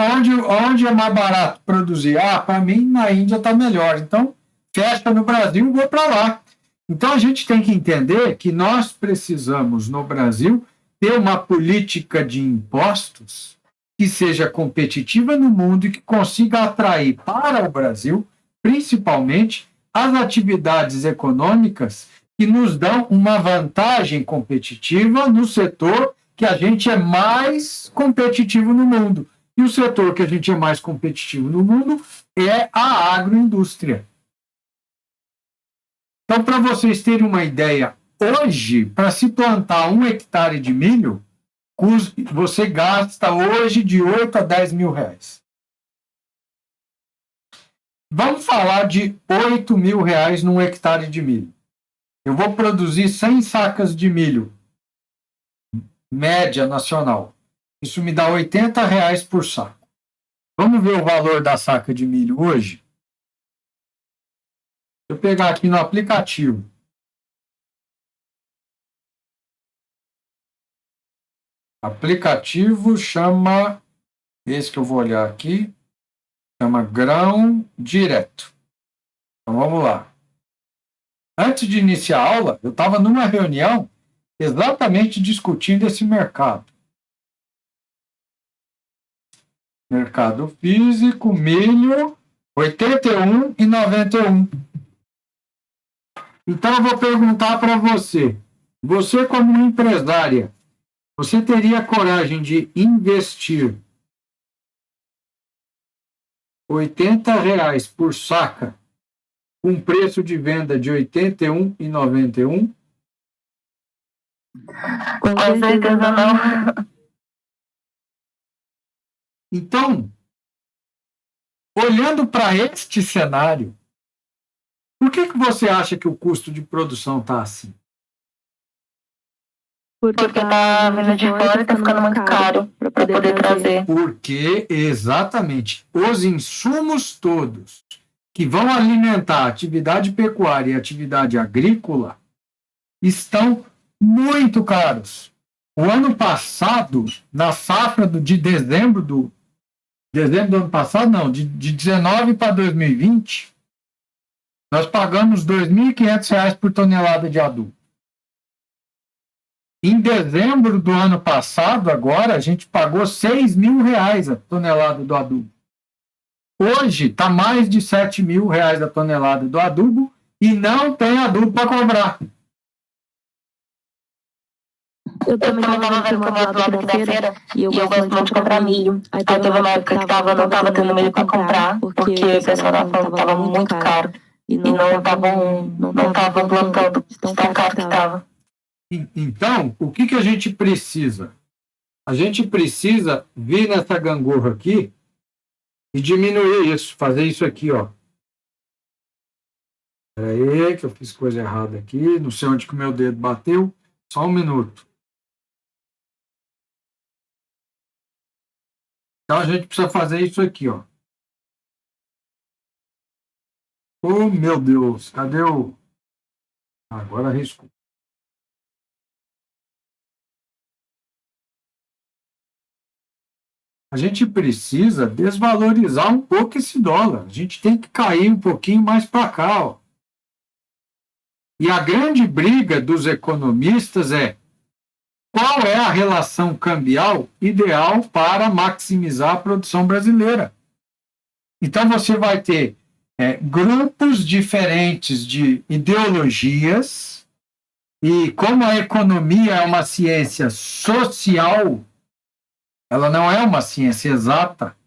onde é mais barato produzir? Para mim, na Índia está melhor. Então, fecha no Brasil, vou para lá. Então, a gente tem que entender que nós precisamos, no Brasil, ter uma política de impostos que seja competitiva no mundo e que consiga atrair para o Brasil, principalmente, as atividades econômicas que nos dão uma vantagem competitiva no setor que a gente é mais competitivo no mundo. E o setor que a gente é mais competitivo no mundo é a agroindústria. Então, para vocês terem uma ideia, hoje, para se plantar 1 hectare de milho, você gasta hoje de 8 a 10 mil reais. Vamos falar de 8 mil reais num hectare de milho. Eu vou produzir 100 sacas de milho, média nacional. Isso me dá 80 reais por saco. Vamos ver o valor da saca de milho hoje? Deixa eu pegar aqui no aplicativo. Aplicativo chama, esse que eu vou olhar aqui, chama Grão Direto. Então vamos lá. Antes de iniciar a aula, eu estava numa reunião exatamente discutindo esse mercado. Mercado físico, milho, 81,91. Então eu vou perguntar para você, como empresária, você teria coragem de investir 80 reais por saca, com preço de venda de 81,91? Com certeza não. Então, olhando para este cenário, por que você acha que o custo de produção está assim? Porque tá vindo de fora e tá ficando muito caro para poder trazer. Porque, exatamente, os insumos todos que vão alimentar a atividade pecuária e a atividade agrícola estão muito caros. O ano passado, na safra de dezembro do ano passado, não, de 19 para 2020, nós pagamos R$ 2.500 por tonelada de adubo. Em dezembro do ano passado, agora, a gente pagou R$ 6.000 a tonelada do adubo. Hoje está mais de R$ 7.000 a tonelada do adubo e não tem adubo para cobrar. Eu também estava vendo que eu moro do lado da feira e eu gosto muito de comprar milho. Aí teve uma época que não estava tendo milho para comprar, porque o pessoal da fome estava muito caro e não estavam plantando tão caro que estava. Então, o que a gente precisa? A gente precisa vir nessa gangorra aqui e diminuir isso, fazer isso aqui, ó. Espera aí, que eu fiz coisa errada aqui, não sei onde que o meu dedo bateu, só um minuto. Então, a gente precisa fazer isso aqui, ó. Oh, meu Deus, cadê o... Agora arriscou. A gente precisa desvalorizar um pouco esse dólar. A gente tem que cair um pouquinho mais para cá, ó. E a grande briga dos economistas é qual é a relação cambial ideal para maximizar a produção brasileira. Então, você vai ter grupos diferentes de ideologias, e como a economia é uma ciência social, ela não é uma ciência exata,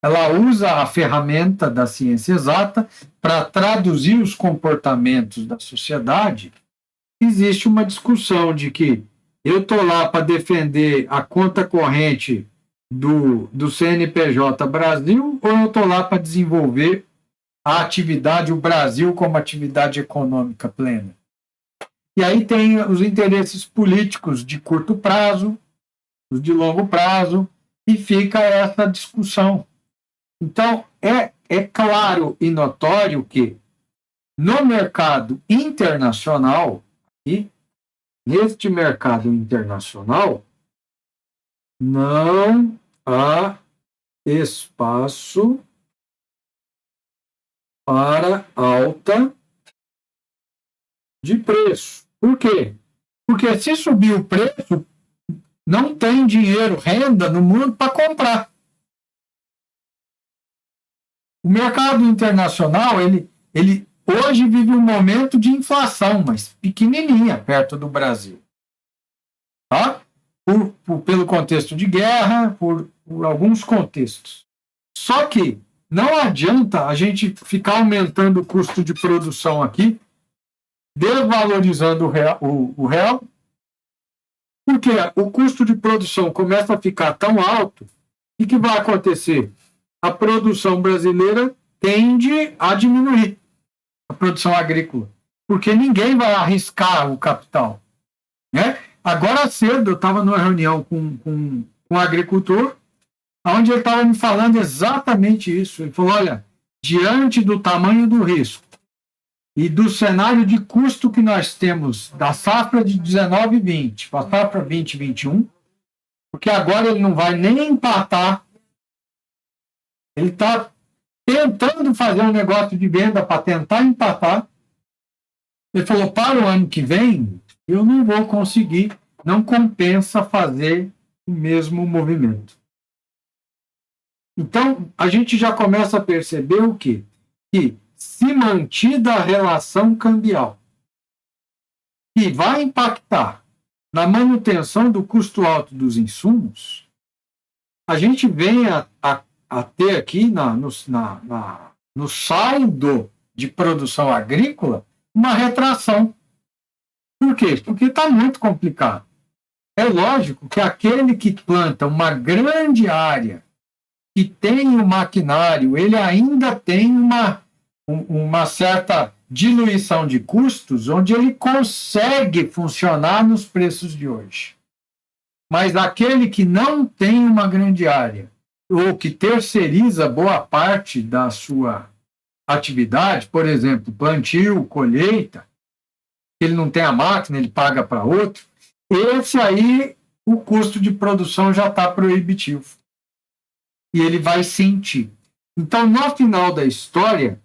ela usa a ferramenta da ciência exata para traduzir os comportamentos da sociedade. Existe uma discussão de que eu estou lá para defender a conta corrente do CNPJ Brasil ou eu estou lá para desenvolver a atividade, o Brasil como atividade econômica plena. E aí tem os interesses políticos de curto prazo, os de longo prazo, e fica essa discussão. Então, é claro e notório que no mercado internacional, e neste mercado internacional, não há espaço para alta de preço. Por quê? Porque se subir o preço, não tem dinheiro, renda no mundo para comprar. O mercado internacional, ele hoje vive um momento de inflação, mas pequenininha, perto do Brasil. Tá? Pelo contexto de guerra, por alguns contextos. Só que não adianta a gente ficar aumentando o custo de produção aqui, desvalorizando o real, Porque o custo de produção começa a ficar tão alto, o que vai acontecer? A produção brasileira tende a diminuir, a produção agrícola, porque ninguém vai arriscar o capital, né? Agora cedo eu estava numa reunião com um agricultor, onde ele estava me falando exatamente isso. Ele falou, olha, diante do tamanho do risco e do cenário de custo que nós temos da safra de 19 e 20 para a safra 20 e 21, porque agora ele não vai nem empatar, ele está tentando fazer um negócio de venda para tentar empatar. Ele falou, para o ano que vem, eu não vou conseguir, não compensa fazer o mesmo movimento. Então, a gente já começa a perceber o quê? Que, se mantida a relação cambial, que vai impactar na manutenção do custo alto dos insumos, a gente vem a ter aqui no saldo de produção agrícola uma retração. Por quê? Porque está muito complicado. É lógico que aquele que planta uma grande área, que tem o maquinário, ele ainda tem uma certa diluição de custos, onde ele consegue funcionar nos preços de hoje. Mas aquele que não tem uma grande área, ou que terceiriza boa parte da sua atividade, por exemplo, plantio, colheita, ele não tem a máquina, ele paga para outro, esse aí, o custo de produção já está proibitivo. E ele vai sentir. Então, no final da história,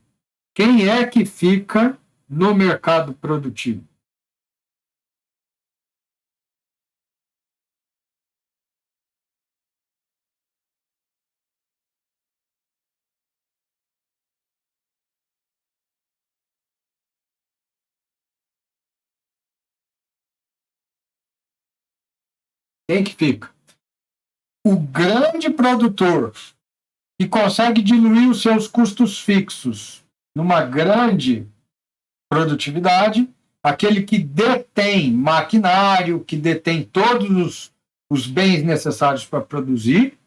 quem é que fica no mercado produtivo? Quem que fica? O grande produtor que consegue diluir os seus custos fixos numa grande produtividade, aquele que detém maquinário, que detém todos os bens necessários para produzir,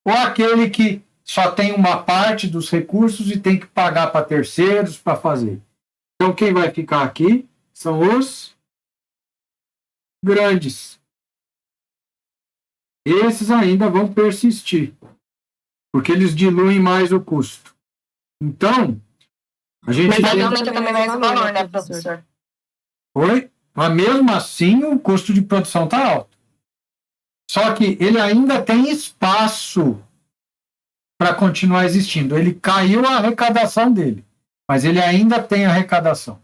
ou aquele que só tem uma parte dos recursos e tem que pagar para terceiros para fazer. Então, quem vai ficar aqui são os grandes. Esses ainda vão persistir, porque eles diluem mais o custo. Então, a gente Mas tem... aumenta também mais o valor, né, professor? Oi? Mas mesmo assim, o custo de produção está alto. Só que ele ainda tem espaço para continuar existindo. Ele caiu a arrecadação dele, mas ele ainda tem arrecadação.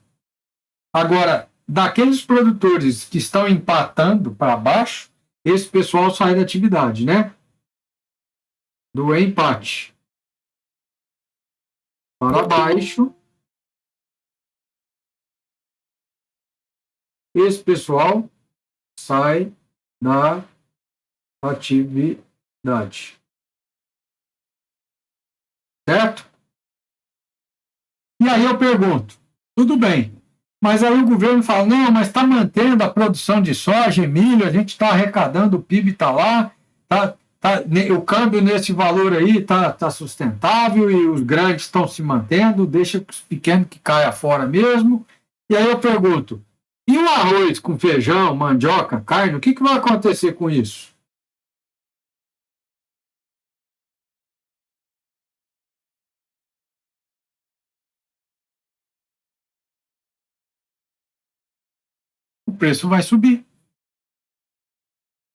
Agora, daqueles produtores que estão empatando para baixo, esse pessoal sai da atividade, né? Do empate para baixo, esse pessoal sai da atividade. Certo? E aí eu pergunto, tudo bem, mas aí o governo fala, não, mas está mantendo a produção de soja e milho, a gente está arrecadando, o PIB está lá, o câmbio nesse valor aí está sustentável e os grandes estão se mantendo, deixa os pequenos que caia fora mesmo. E aí eu pergunto, e o arroz com feijão, mandioca, carne, o que vai acontecer com isso? O preço vai subir.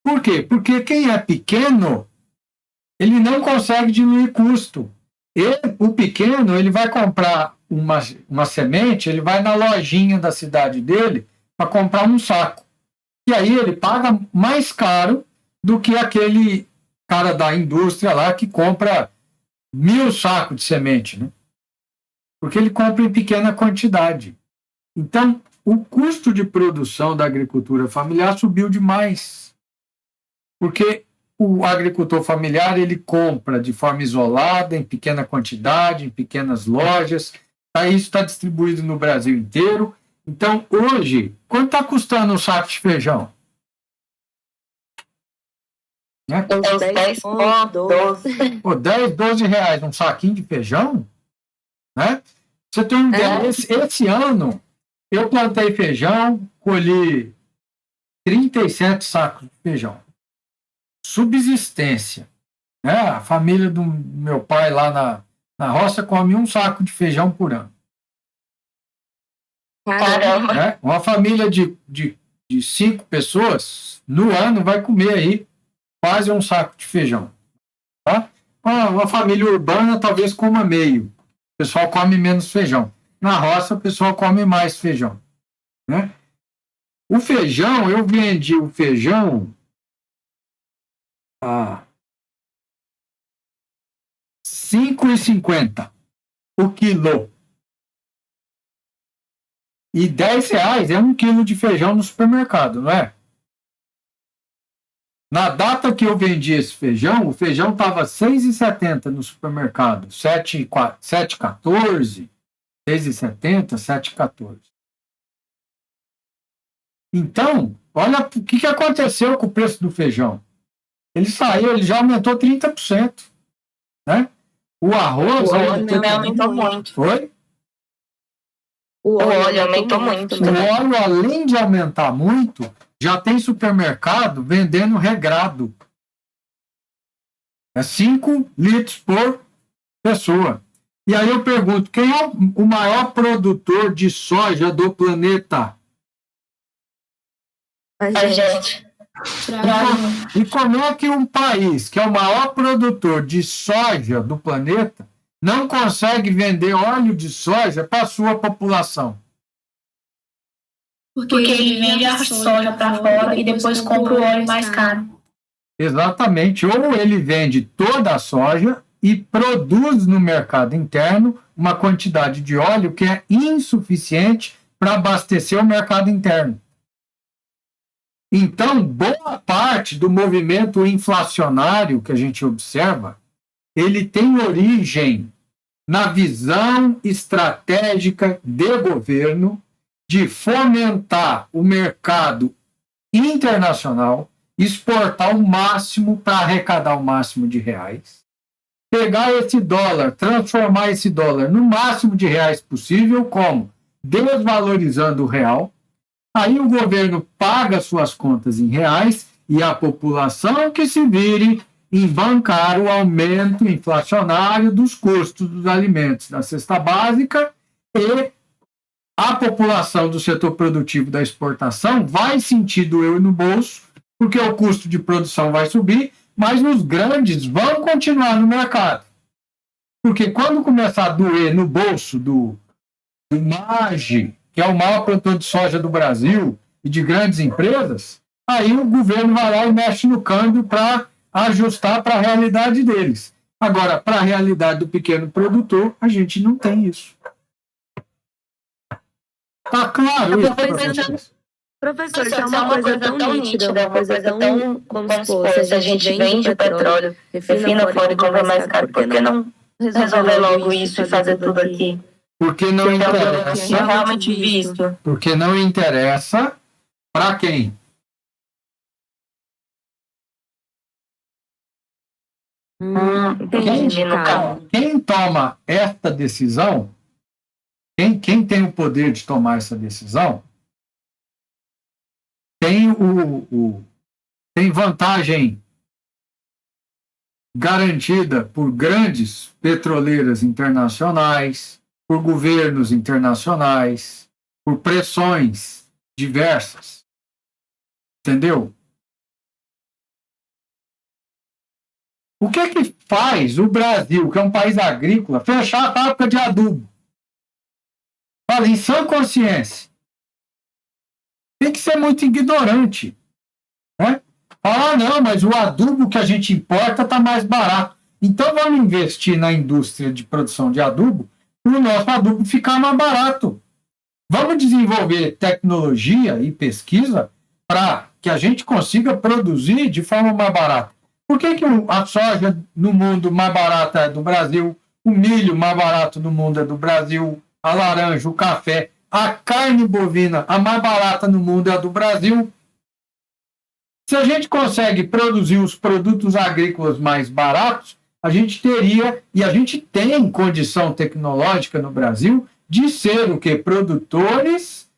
Por quê? Porque quem é pequeno, ele não consegue diluir custo. O pequeno, ele vai comprar uma semente, ele vai na lojinha da cidade dele para comprar um saco. E aí ele paga mais caro do que aquele cara da indústria lá que compra 1.000 sacos de semente, né? Porque ele compra em pequena quantidade. Então, o custo de produção da agricultura familiar subiu demais. Porque o agricultor familiar, ele compra de forma isolada, em pequena quantidade, em pequenas lojas. Isso está distribuído no Brasil inteiro. Então, hoje, quanto está custando um saco de feijão? Né? Uns 10 ou 12. Pô, 10, 12 reais um saquinho de feijão, né? Você tem uma ideia, esse ano eu plantei feijão, colhi 37 sacos de feijão. Subsistência. Né? A família do meu pai lá na roça come um saco de feijão por ano. Caramba! Né? Uma família de 5 pessoas, no ano, vai comer aí quase um saco de feijão. Tá? Uma família urbana talvez coma meio. O pessoal come menos feijão. Na roça, o pessoal come mais feijão. Né? O feijão, eu vendi o feijão a R$ 5,50 o quilo. E R$ 10 é 1 quilo de feijão no supermercado, não é? Na data que eu vendi esse feijão, o feijão estava R$ 6,70 no supermercado. 7,14, 6,70, 7,14. Então, olha o que aconteceu com o preço do feijão. Ele saiu, ele já aumentou 30%. Né? O arroz aumentou muito. Foi? O óleo aumentou muito. O óleo, além de aumentar muito, já tem supermercado vendendo regrado. É 5 litros por pessoa. E aí eu pergunto, quem é o maior produtor de soja do planeta? A gente. E como é que um país que é o maior produtor de soja do planeta não consegue vender óleo de soja para a sua população? Porque ele vende a soja para fora e depois compra o óleo mais caro. Exatamente. Ou ele vende toda a soja e produz no mercado interno uma quantidade de óleo que é insuficiente para abastecer o mercado interno. Então, boa parte do movimento inflacionário que a gente observa, ele tem origem na visão estratégica de governo de fomentar o mercado internacional, exportar o máximo para arrecadar o máximo de reais, pegar esse dólar, transformar esse dólar no máximo de reais possível, como? Desvalorizando o real. Aí o governo paga suas contas em reais e a população que se vire em bancar o aumento inflacionário dos custos dos alimentos da cesta básica, e a população do setor produtivo da exportação vai sentir doer no bolso, porque o custo de produção vai subir, mas os grandes vão continuar no mercado. Porque quando começar a doer no bolso do MAGE, que é o maior produtor de soja do Brasil, e de grandes empresas, aí o governo vai lá e mexe no câmbio para ajustar para a realidade deles. Agora, para a realidade do pequeno produtor, a gente não tem isso. Tá claro isso, professor? Professor, isso é uma coisa tão nítida, uma coisa tão, vamos supor, se a gente vende o petróleo, refina fora e compra mais caro, por que não resolver logo isso e fazer tudo aqui? Porque não interessa. É realmente visto. Porque não interessa para quem? Entendi, no caso. Quem toma esta decisão, quem tem o poder de tomar essa decisão, tem vantagem garantida por grandes petroleiras internacionais, por governos internacionais, por pressões diversas. Entendeu? O que é que faz o Brasil, que é um país agrícola, fechar a fábrica de adubo? Fala, em sã consciência. Tem que ser muito ignorante. Né? Falar, não, mas o adubo que a gente importa está mais barato. Então vamos investir na indústria de produção de adubo para o nosso adubo ficar mais barato. Vamos desenvolver tecnologia e pesquisa para que a gente consiga produzir de forma mais barata. Por que a soja no mundo mais barata é do Brasil, o milho mais barato do mundo é do Brasil, a laranja, o café, a carne bovina, a mais barata no mundo é a do Brasil? Se a gente consegue produzir os produtos agrícolas mais baratos, a gente teria, e a gente tem condição tecnológica no Brasil, de ser o quê? Produtores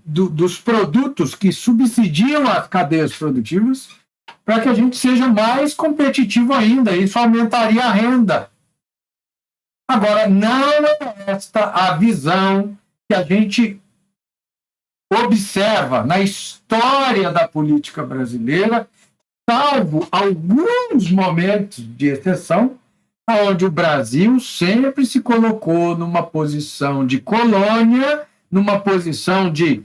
dos produtos que subsidiam as cadeias produtivas, para que a gente seja mais competitivo ainda. Isso aumentaria a renda. Agora, não é esta a visão que a gente observa na história da política brasileira, salvo alguns momentos de exceção, onde o Brasil sempre se colocou numa posição de colônia, numa posição de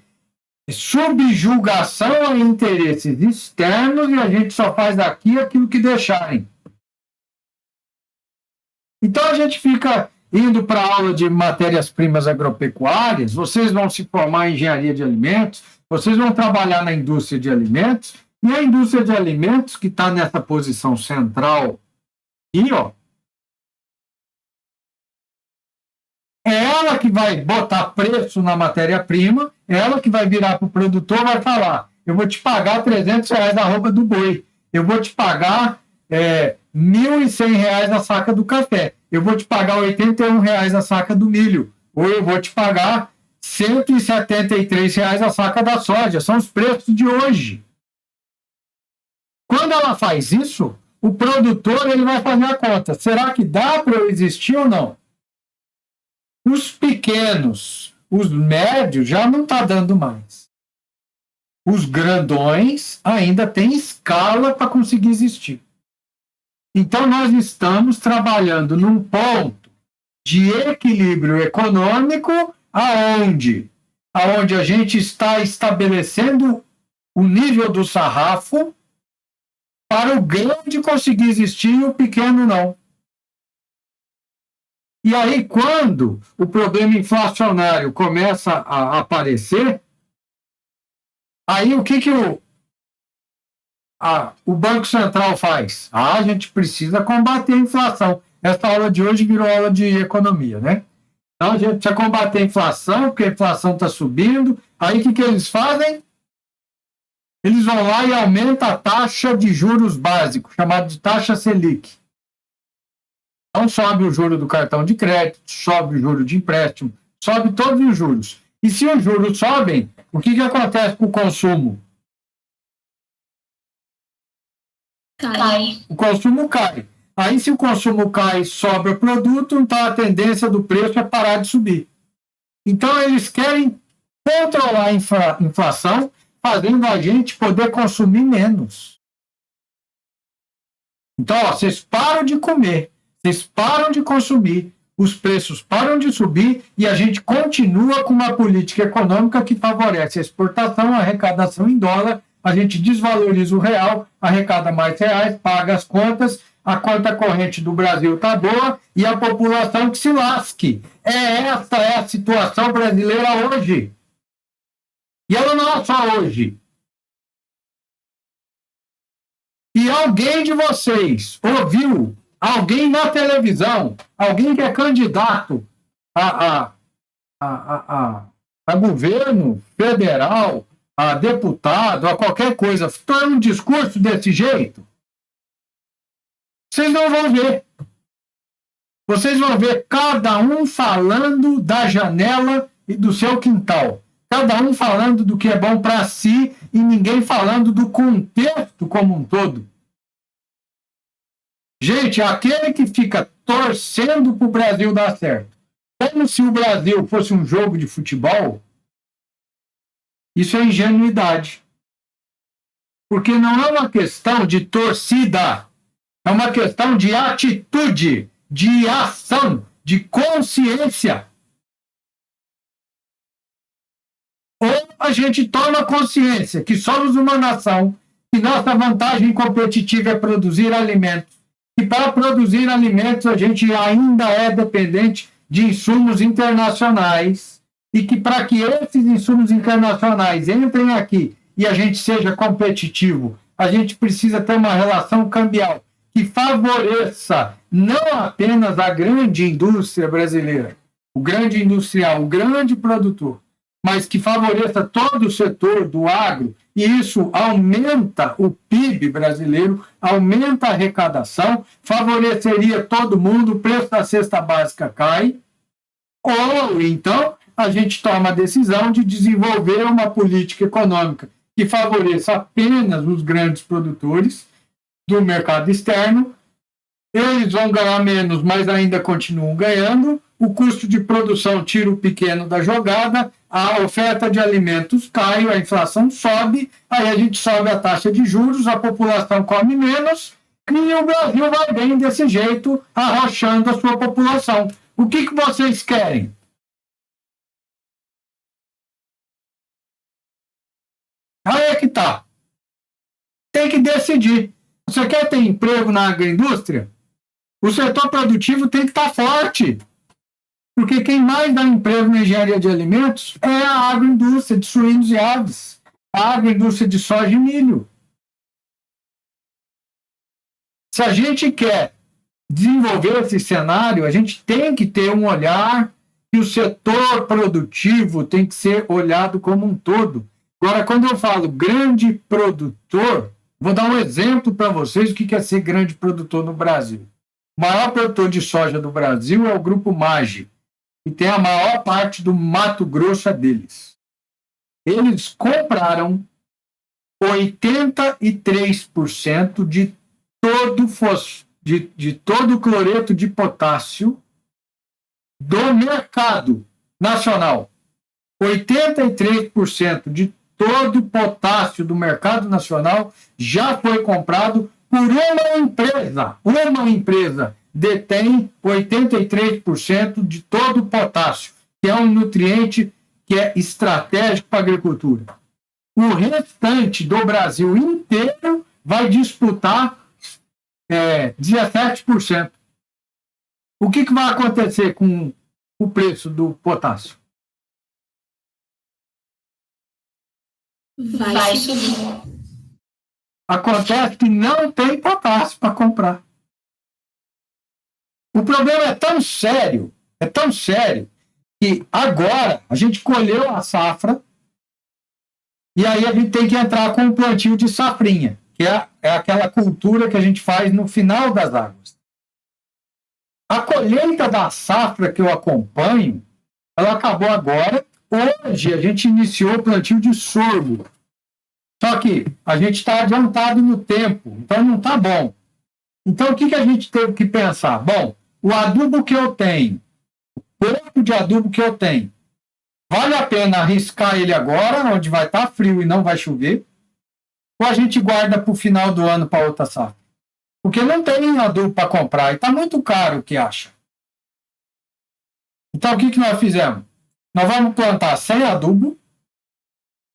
subjugação a interesses externos, e a gente só faz aqui aquilo que deixarem. Então a gente fica indo para a aula de matérias-primas agropecuárias, vocês vão se formar em engenharia de alimentos, vocês vão trabalhar na indústria de alimentos, e a indústria de alimentos, que está nessa posição central aqui, ó, é ela que vai botar preço na matéria-prima, é ela que vai virar para o produtor e vai falar: eu vou te pagar R$300 a arroba do boi, eu vou te pagar R$1.100 a saca do café, eu vou te pagar R$81 a saca do milho, ou eu vou te pagar R$173 a saca da soja. São os preços de hoje. Quando ela faz isso, o produtor ele vai fazer a conta. Será que dá para eu existir ou não? Os pequenos, os médios, já não está dando mais. Os grandões ainda têm escala para conseguir existir. Então, nós estamos trabalhando num ponto de equilíbrio econômico aonde a gente está estabelecendo o nível do sarrafo para o grande conseguir existir e o pequeno não. E aí, quando o problema inflacionário começa a aparecer, aí o que o Banco Central faz? A gente precisa combater a inflação. Essa aula de hoje virou aula de economia, né? Então, a gente precisa combater a inflação, porque a inflação está subindo. Aí, o que eles fazem? Eles vão lá e aumentam a taxa de juros básico, chamada de taxa Selic. Então, sobe o juro do cartão de crédito, sobe o juro de empréstimo, sobe todos os juros. E se os juros sobem, o que acontece com o consumo? Cai. O consumo cai. Aí, se o consumo cai, sobra produto, então a tendência do preço é parar de subir. Então, eles querem controlar a inflação, fazendo a gente poder consumir menos. Então, vocês param de comer, vocês param de consumir, os preços param de subir e a gente continua com uma política econômica que favorece a exportação, a arrecadação em dólar, a gente desvaloriza o real, arrecada mais reais, paga as contas, a conta corrente do Brasil está boa e a população que se lasque. Essa é a situação brasileira hoje. E ela não é só hoje. E alguém de vocês ouviu, alguém na televisão, alguém que é candidato a governo federal, a deputado, a qualquer coisa, torna um discurso desse jeito? Vocês não vão ver. Vocês vão ver cada um falando da janela e do seu quintal. Cada um falando do que é bom para si e ninguém falando do contexto como um todo. Gente, aquele que fica torcendo para o Brasil dar certo, como se o Brasil fosse um jogo de futebol, isso é ingenuidade. Porque não é uma questão de torcida, é uma questão de atitude, de ação, de consciência. Ou a gente toma consciência que somos uma nação, que nossa vantagem competitiva é produzir alimentos, e para produzir alimentos a gente ainda é dependente de insumos internacionais, e que para que esses insumos internacionais entrem aqui e a gente seja competitivo, a gente precisa ter uma relação cambial que favoreça não apenas a grande indústria brasileira, o grande industrial, o grande produtor, mas que favoreça todo o setor do agro, e isso aumenta o PIB brasileiro, aumenta a arrecadação, favoreceria todo mundo, o preço da cesta básica cai, ou então a gente toma a decisão de desenvolver uma política econômica que favoreça apenas os grandes produtores do mercado externo. Eles vão ganhar menos, mas ainda continuam ganhando. O custo de produção tira o pequeno da jogada, a oferta de alimentos cai, a inflação sobe, aí a gente sobe a taxa de juros, a população come menos, e o Brasil vai bem desse jeito, arrochando a sua população. O que vocês querem? Aí é que tá. Tem que decidir. Você quer ter emprego na agroindústria? O setor produtivo tem que estar forte. Porque quem mais dá emprego na engenharia de alimentos é a agroindústria de suínos e aves, a agroindústria de soja e milho. Se a gente quer desenvolver esse cenário, a gente tem que ter um olhar que o setor produtivo tem que ser olhado como um todo. Agora, quando eu falo grande produtor, vou dar um exemplo para vocês do que é ser grande produtor no Brasil. O maior produtor de soja do Brasil é o Grupo Maggi, que tem a maior parte do Mato Grosso deles. Eles compraram 83% de todo o cloreto de potássio do mercado nacional. 83% de todo o potássio do mercado nacional já foi comprado por uma empresa. Uma empresa detém 83% de todo o potássio, que é um nutriente que é estratégico para a agricultura. O restante do Brasil inteiro vai disputar 17%. O que vai acontecer com o preço do potássio? Vai subir. Acontece que não tem potássio para comprar. O problema é tão sério, que agora a gente colheu a safra e aí a gente tem que entrar com o plantio de safrinha, que é aquela cultura que a gente faz no final das águas. A colheita da safra que eu acompanho, ela acabou agora. Hoje a gente iniciou o plantio de sorgo. Só que a gente está adiantado no tempo, então não está bom. Então o que a gente teve que pensar? Bom, o adubo que eu tenho, o pouco de adubo que eu tenho, vale a pena arriscar ele agora, onde vai estar frio e não vai chover, ou a gente guarda para o final do ano para outra safra? Porque não tem adubo para comprar e está muito caro o que acha. Então o que nós fizemos? Nós vamos plantar sem adubo.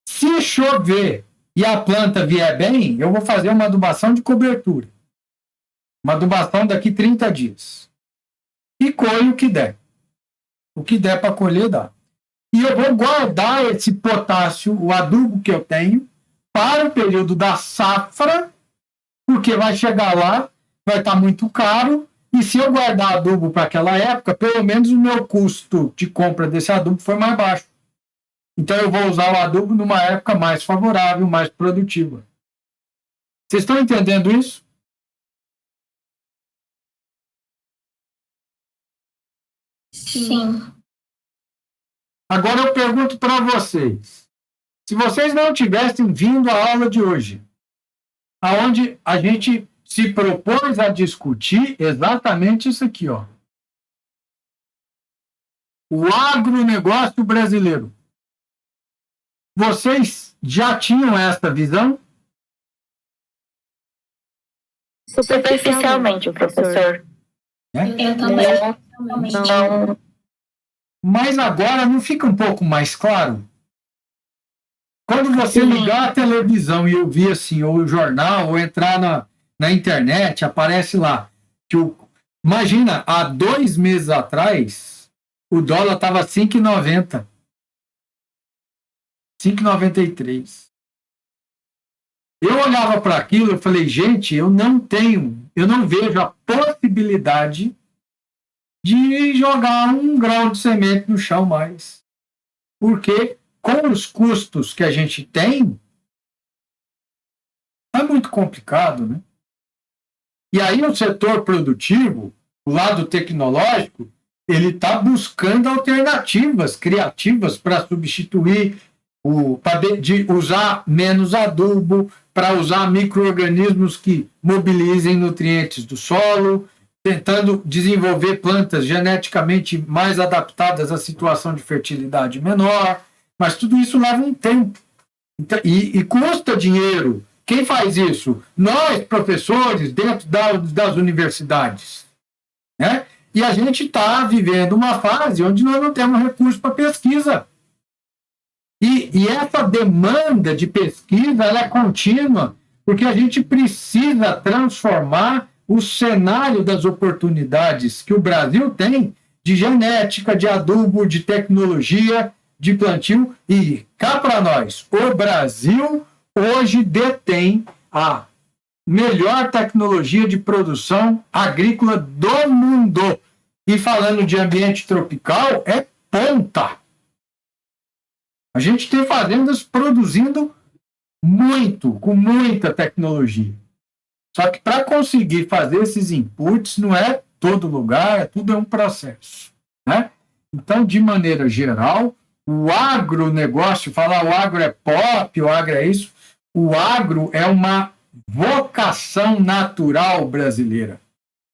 Se chover e a planta vier bem, eu vou fazer uma adubação de cobertura. Uma adubação daqui 30 dias. E colho o que der. O que der para colher, dá. E eu vou guardar esse potássio, o adubo que eu tenho, para o período da safra, porque vai chegar lá, vai estar muito caro, e se eu guardar adubo para aquela época, pelo menos o meu custo de compra desse adubo foi mais baixo. Então eu vou usar o adubo numa época mais favorável, mais produtiva. Vocês estão entendendo isso? Sim. Agora eu pergunto para vocês. Se vocês não tivessem vindo à aula de hoje, aonde a gente se propôs a discutir exatamente isso aqui, ó. O agronegócio brasileiro. Vocês já tinham essa visão? Superficialmente, professor. Eu também. Não. Mas agora não fica um pouco mais claro? Quando você ligar a televisão e ouvir assim, ou o jornal, ou entrar na internet, aparece lá. Imagina, há 2 meses atrás, o dólar estava 5,90. 5,93. Eu olhava para aquilo e falei, gente, eu não vejo a possibilidade de jogar um grão de semente no chão mais. Porque com os custos que a gente tem, é muito complicado, né? E aí o setor produtivo, o lado tecnológico, ele está buscando alternativas criativas para substituir, de usar menos adubo, para usar micro-organismos que mobilizem nutrientes do solo, tentando desenvolver plantas geneticamente mais adaptadas à situação de fertilidade menor, mas tudo isso leva um tempo. E custa dinheiro. Quem faz isso? Nós, professores, dentro das universidades. Né? E a gente está vivendo uma fase onde nós não temos recurso para pesquisa. E essa demanda de pesquisa ela é contínua, porque a gente precisa transformar o cenário das oportunidades que o Brasil tem de genética, de adubo, de tecnologia, de plantio. E cá para nós, o Brasil hoje detém a melhor tecnologia de produção agrícola do mundo. E falando de ambiente tropical, é ponta. A gente tem fazendas produzindo muito, com muita tecnologia. Só que para conseguir fazer esses inputs, não é todo lugar, tudo é um processo. Né? Então, de maneira geral, o agronegócio, falar o agro é pop, o agro é isso, o agro é uma vocação natural brasileira.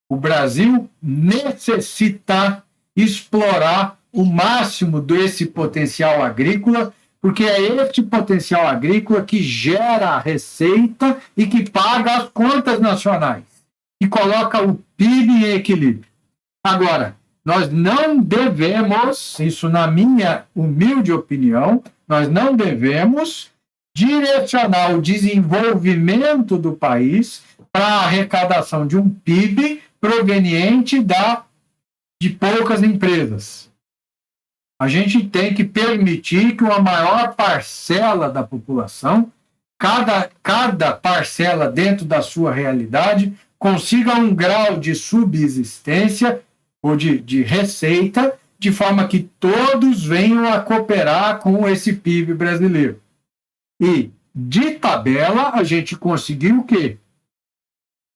O Brasil necessita explorar o máximo desse potencial agrícola, porque é esse potencial agrícola que gera a receita e que paga as contas nacionais, e coloca o PIB em equilíbrio. Agora, nós não devemos, isso na minha humilde opinião, nós não devemos direcionar o desenvolvimento do país para a arrecadação de um PIB proveniente de poucas empresas. A gente tem que permitir que uma maior parcela da população, cada parcela dentro da sua realidade, consiga um grau de subsistência ou de receita, de forma que todos venham a cooperar com esse PIB brasileiro. E, de tabela, a gente conseguiu o quê?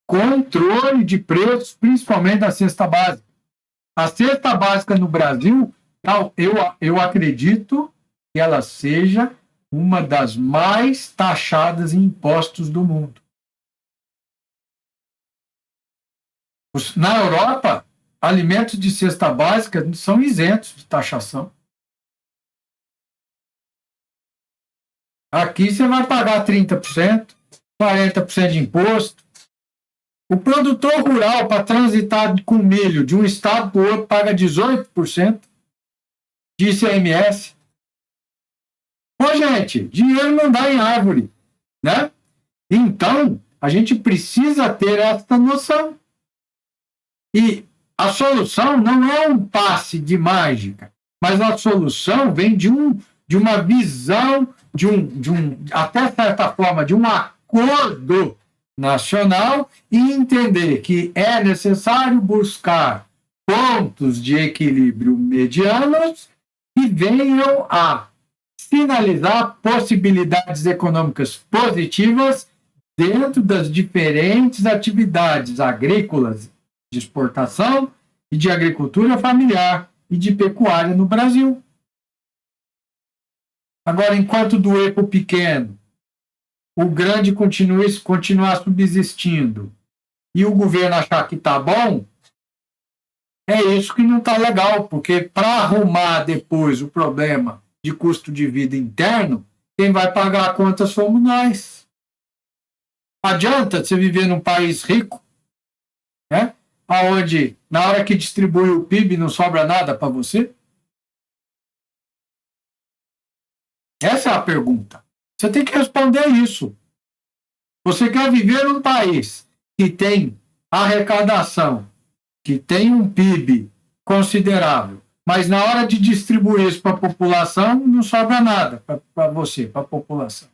Controle de preços, principalmente da cesta básica. A cesta básica no Brasil, eu acredito que ela seja uma das mais taxadas em impostos do mundo. Na Europa, alimentos de cesta básica são isentos de taxação. Aqui você vai pagar 30%, 40% de imposto. O produtor rural, para transitar com milho de um estado para o outro, paga 18% de ICMS. Pô, gente, dinheiro não dá em árvore, né? Então, a gente precisa ter essa noção. E a solução não é um passe de mágica, mas a solução vem de uma visão, até certa forma, de um acordo nacional, e entender que é necessário buscar pontos de equilíbrio medianos que venham a sinalizar possibilidades econômicas positivas dentro das diferentes atividades agrícolas de exportação e de agricultura familiar e de pecuária no Brasil. Agora, enquanto doer para o pequeno, o grande continuar subsistindo e o governo achar que está bom, é isso que não está legal, porque para arrumar depois o problema de custo de vida interno, quem vai pagar a conta somos nós. Adianta você viver num país rico, né? Onde, na hora que distribui o PIB, não sobra nada para você? Essa é a pergunta. Você tem que responder isso. Você quer viver num país que tem arrecadação, que tem um PIB considerável, mas na hora de distribuir isso para a população, não sobra nada para você, para a população.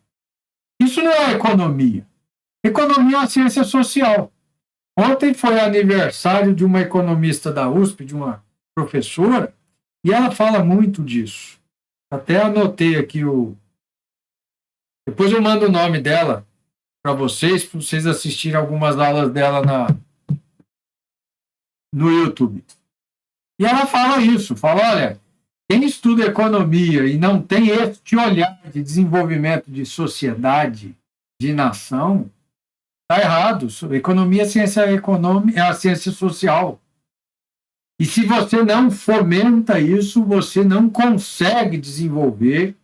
Isso não é economia. Economia é uma ciência social. Ontem foi aniversário de uma economista da USP, de uma professora, e ela fala muito disso. Até anotei aqui Depois eu mando o nome dela para vocês assistirem algumas aulas dela no YouTube. E ela fala isso, olha, quem estuda economia e não tem este olhar de desenvolvimento de sociedade, de nação, está errado. Economia é ciência econômica, é a ciência social. E se você não fomenta isso, você não consegue desenvolver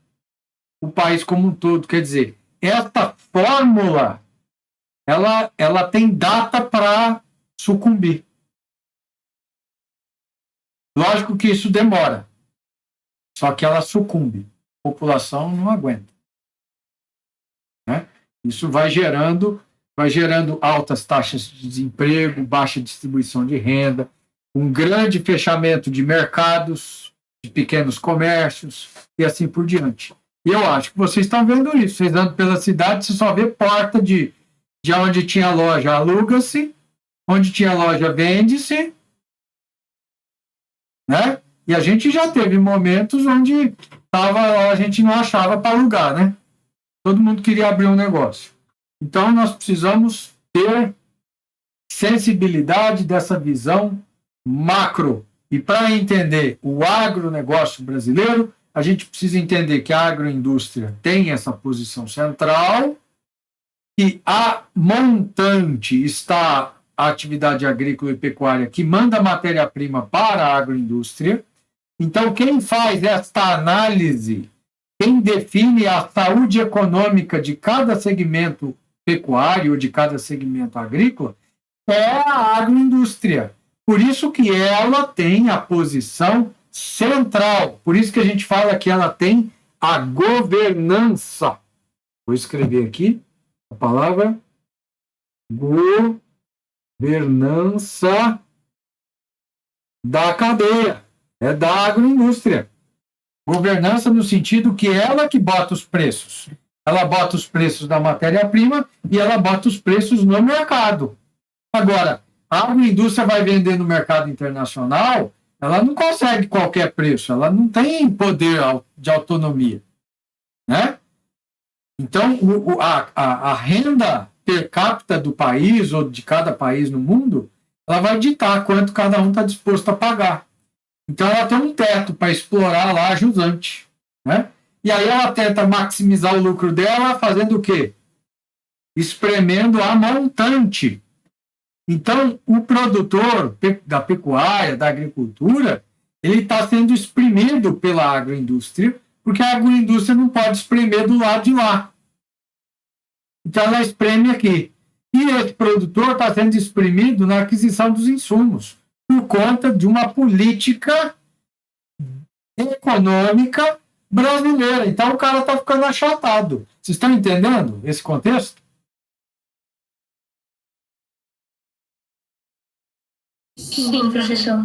o país como um todo. Quer dizer, esta fórmula, ela tem data para sucumbir. Lógico que isso demora, só que ela sucumbe. A população não aguenta. Né? Isso vai gerando altas taxas de desemprego, baixa distribuição de renda, um grande fechamento de mercados, de pequenos comércios e assim por diante. E eu acho que vocês estão vendo isso. Vocês andam pela cidade, você só vê porta de onde tinha loja, aluga-se, onde tinha loja, vende-se, né? E a gente já teve momentos onde a gente não achava para alugar, né? Todo mundo queria abrir um negócio. Então, nós precisamos ter sensibilidade dessa visão macro. E para entender o agronegócio brasileiro, a gente precisa entender que a agroindústria tem essa posição central, que a montante está a atividade agrícola e pecuária, que manda matéria-prima para a agroindústria. Então, quem faz esta análise, quem define a saúde econômica de cada segmento pecuário ou de cada segmento agrícola, é a agroindústria. Por isso que ela tem a posição central. Por isso que a gente fala que ela tem a governança. Vou escrever aqui a palavra governança da cadeia. É da agroindústria. Governança no sentido que ela que bota os preços. Ela bota os preços da matéria-prima e ela bota os preços no mercado. Agora, a agroindústria vai vender no mercado internacional, ela não consegue qualquer preço, ela não tem poder de autonomia. Né? Então, a renda per capita do país ou de cada país no mundo, ela vai ditar quanto cada um está disposto a pagar. Então, ela tem um teto para explorar lá a jusante. Né? E aí ela tenta maximizar o lucro dela fazendo o quê? Espremendo a montante. Então, o produtor da pecuária, da agricultura, ele está sendo exprimido pela agroindústria, porque a agroindústria não pode espremer do lado de lá. Então, ela espreme aqui. E esse produtor está sendo exprimido na aquisição dos insumos, por conta de uma política econômica brasileira. Então, o cara está ficando achatado. Vocês estão entendendo esse contexto? Sim, professor.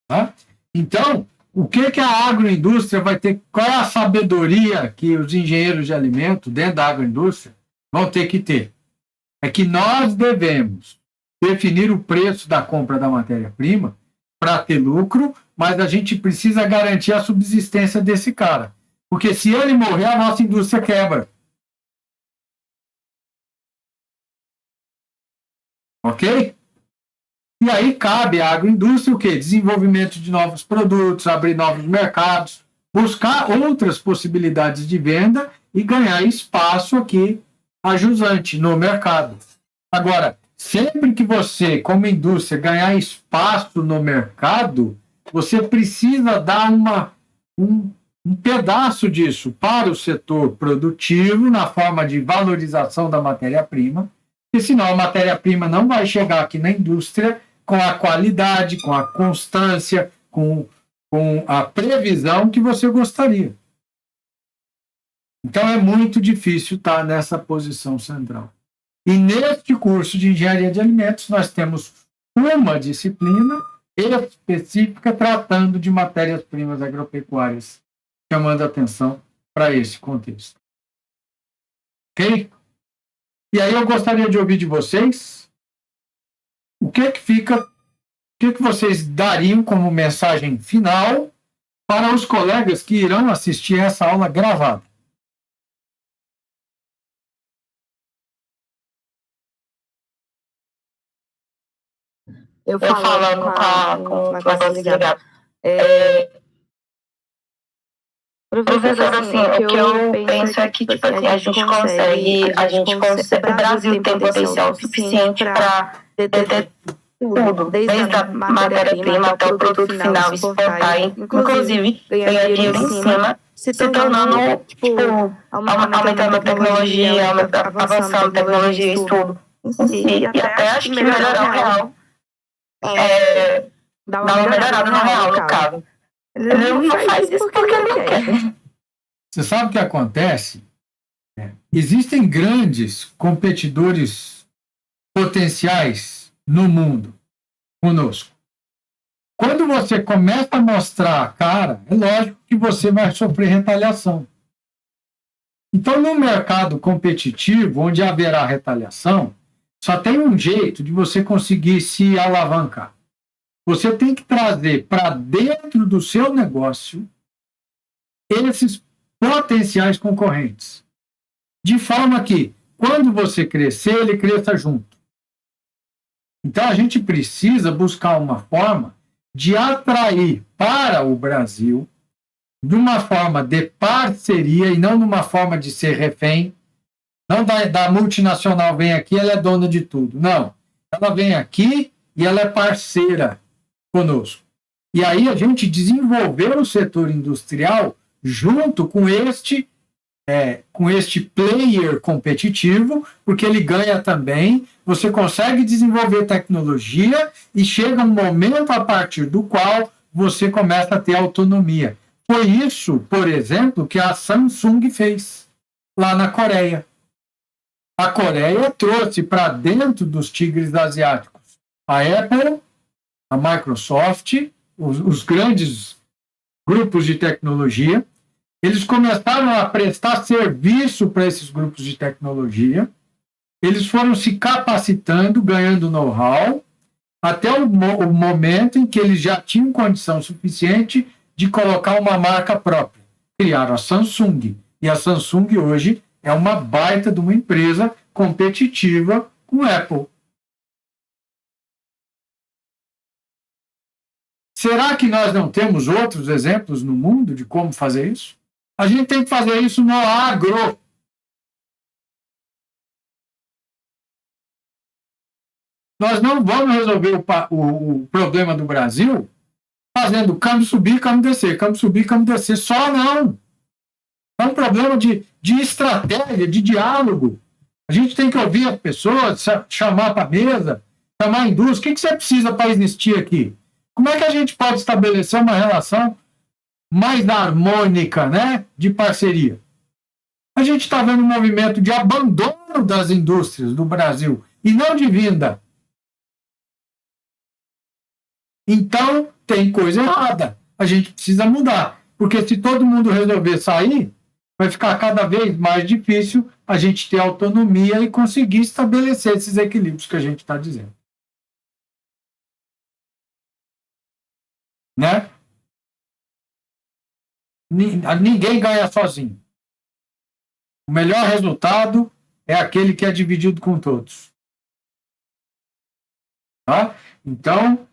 Tá? Então, o que a agroindústria vai ter? Qual é a sabedoria que os engenheiros de alimento, dentro da agroindústria, vão ter que ter? É que nós devemos definir o preço da compra da matéria-prima para ter lucro, mas a gente precisa garantir a subsistência desse cara. Porque se ele morrer, a nossa indústria quebra. Ok? E aí cabe à agroindústria o quê? Desenvolvimento de novos produtos, abrir novos mercados, buscar outras possibilidades de venda e ganhar espaço aqui a jusante no mercado. Agora, sempre que você, como indústria, ganhar espaço no mercado, você precisa dar um pedaço disso para o setor produtivo, na forma de valorização da matéria-prima, porque senão a matéria-prima não vai chegar aqui na indústria com a qualidade, com a constância, com a previsão que você gostaria. Então é muito difícil estar nessa posição central. E neste curso de Engenharia de Alimentos nós temos uma disciplina específica tratando de matérias-primas agropecuárias, chamando atenção para esse contexto. Ok? E aí eu gostaria de ouvir de vocês o que vocês dariam como mensagem final para os colegas que irão assistir essa aula gravada. Eu falando com o negócio desligado. Professor, assim, o que eu penso é que, tipo assim, a gente consegue, o Brasil tem potencial suficiente para ter tudo, desde a matéria-prima até o produto final, exportar, inclusive ganhar dinheiro em cima, se tornando, tipo, aumentando a tecnologia, avançando tecnologia, estudo em si, e até acho que melhorar o real, dar uma melhorada no real, no caso. Ele não faz isso porque ele não quer. Você sabe o que acontece? Existem grandes competidores potenciais no mundo conosco. Quando você começa a mostrar a cara, é lógico que você vai sofrer retaliação. Então, no mercado competitivo, onde haverá retaliação, só tem um jeito de você conseguir se alavancar. Você tem que trazer para dentro do seu negócio esses potenciais concorrentes, de forma que, quando você crescer, ele cresça junto. Então, a gente precisa buscar uma forma de atrair para o Brasil, de uma forma de parceria e não de uma forma de ser refém. Não da multinacional vem aqui, ela é dona de tudo. Não. Ela vem aqui e ela é parceira conosco. E aí a gente desenvolver o setor industrial junto com este player competitivo, porque ele ganha também, você consegue desenvolver tecnologia e chega um momento a partir do qual você começa a ter autonomia. Foi isso, por exemplo, que a Samsung fez lá na Coreia. A Coreia trouxe para dentro dos tigres asiáticos a Apple, a Microsoft, os grandes grupos de tecnologia. Eles começaram a prestar serviço para esses grupos de tecnologia. Eles foram se capacitando, ganhando know-how, até o momento em que eles já tinham condição suficiente de colocar uma marca própria. Criaram a Samsung. E a Samsung hoje é uma baita de uma empresa competitiva com a Apple. Será que nós não temos outros exemplos no mundo de como fazer isso? A gente tem que fazer isso no agro. Nós não vamos resolver o problema do Brasil fazendo câmbio subir, câmbio descer, câmbio subir, câmbio descer. Só não. É um problema de estratégia, de diálogo. A gente tem que ouvir as pessoas, chamar para a mesa, chamar a indústria. O que você precisa para existir aqui? Como é que a gente pode estabelecer uma relação mais harmônica, né, de parceria? A gente está vendo um movimento de abandono das indústrias do Brasil e não de vinda. Então, tem coisa errada. A gente precisa mudar. Porque se todo mundo resolver sair, vai ficar cada vez mais difícil a gente ter autonomia e conseguir estabelecer esses equilíbrios que a gente está dizendo. Né? Ninguém ganha sozinho. O melhor resultado é aquele que é dividido com todos. Tá? Então,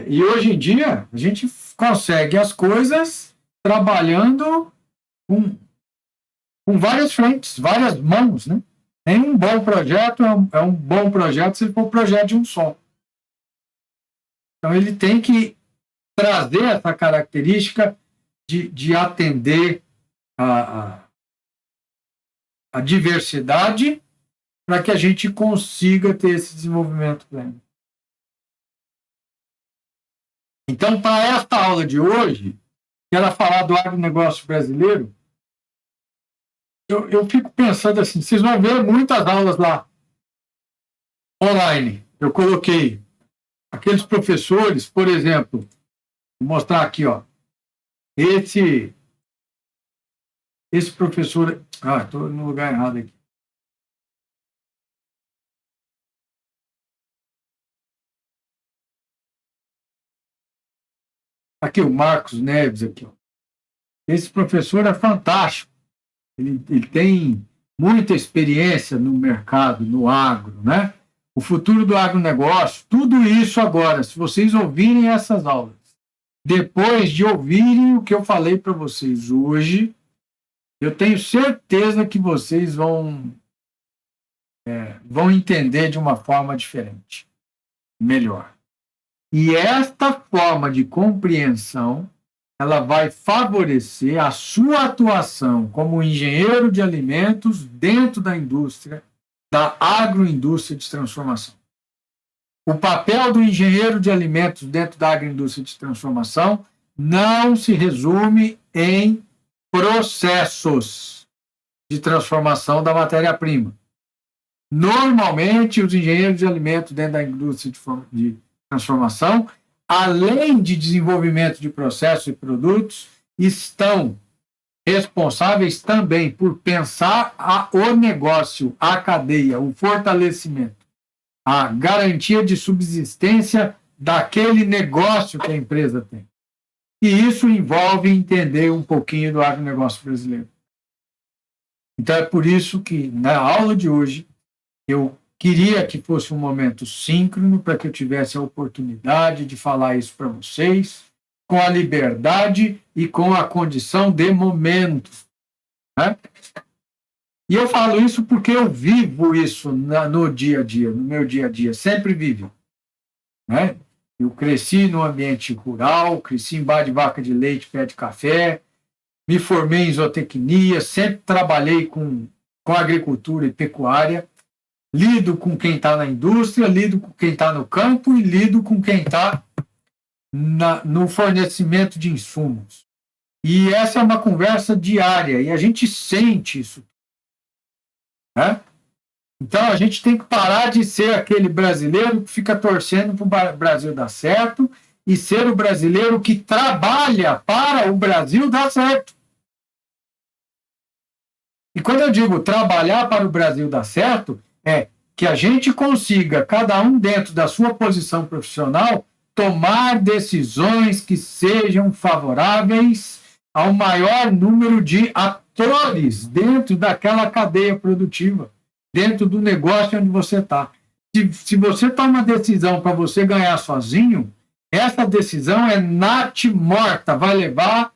e hoje em dia, a gente consegue as coisas trabalhando com várias frentes, várias mãos, né? Nenhum bom projeto é um bom projeto se for um projeto de um só. Então, ele tem que trazer essa característica de atender a diversidade para que a gente consiga ter esse desenvolvimento pleno. Então, para esta aula de hoje, quero falar do agronegócio brasileiro. Eu fico pensando assim, vocês vão ver muitas aulas lá, online. Eu coloquei aqueles professores, por exemplo, vou mostrar aqui, ó. Esse professor... estou no lugar errado aqui. Aqui, o Marcos Neves, aqui, ó. Esse professor é fantástico. Ele tem muita experiência no mercado, no agro, né? O futuro do agronegócio, tudo isso agora, se vocês ouvirem essas aulas, depois de ouvirem o que eu falei para vocês hoje, eu tenho certeza que vocês vão entender de uma forma diferente, melhor. E esta forma de compreensão, ela vai favorecer a sua atuação como engenheiro de alimentos dentro da indústria, da agroindústria de transformação. O papel do engenheiro de alimentos dentro da agroindústria de transformação não se resume em processos de transformação da matéria-prima. Normalmente, os engenheiros de alimentos dentro da indústria de transformação, além de desenvolvimento de processos e produtos, estão responsáveis também por pensar o negócio, a cadeia, o fortalecimento, a garantia de subsistência daquele negócio que a empresa tem. E isso envolve entender um pouquinho do agronegócio brasileiro. Então, é por isso que, na aula de hoje, eu queria que fosse um momento síncrono, para que eu tivesse a oportunidade de falar isso para vocês, com a liberdade e com a condição de momento. Né? E eu falo isso porque eu vivo isso no dia a dia, no meu dia a dia, sempre vivo. Né? Eu cresci no ambiente rural, cresci em bar de vaca de leite, pé de café, me formei em zootecnia, sempre trabalhei com agricultura e pecuária, lido com quem está na indústria, lido com quem está no campo e lido com quem está no fornecimento de insumos. E essa é uma conversa diária, e a gente sente isso. Né? Então, a gente tem que parar de ser aquele brasileiro que fica torcendo para o Brasil dar certo e ser o brasileiro que trabalha para o Brasil dar certo. E quando eu digo trabalhar para o Brasil dar certo, é que a gente consiga, cada um dentro da sua posição profissional, tomar decisões que sejam favoráveis ao maior número de atores dentro daquela cadeia produtiva, dentro do negócio onde você está. Se você toma uma decisão para você ganhar sozinho, essa decisão é natimorta, vai levar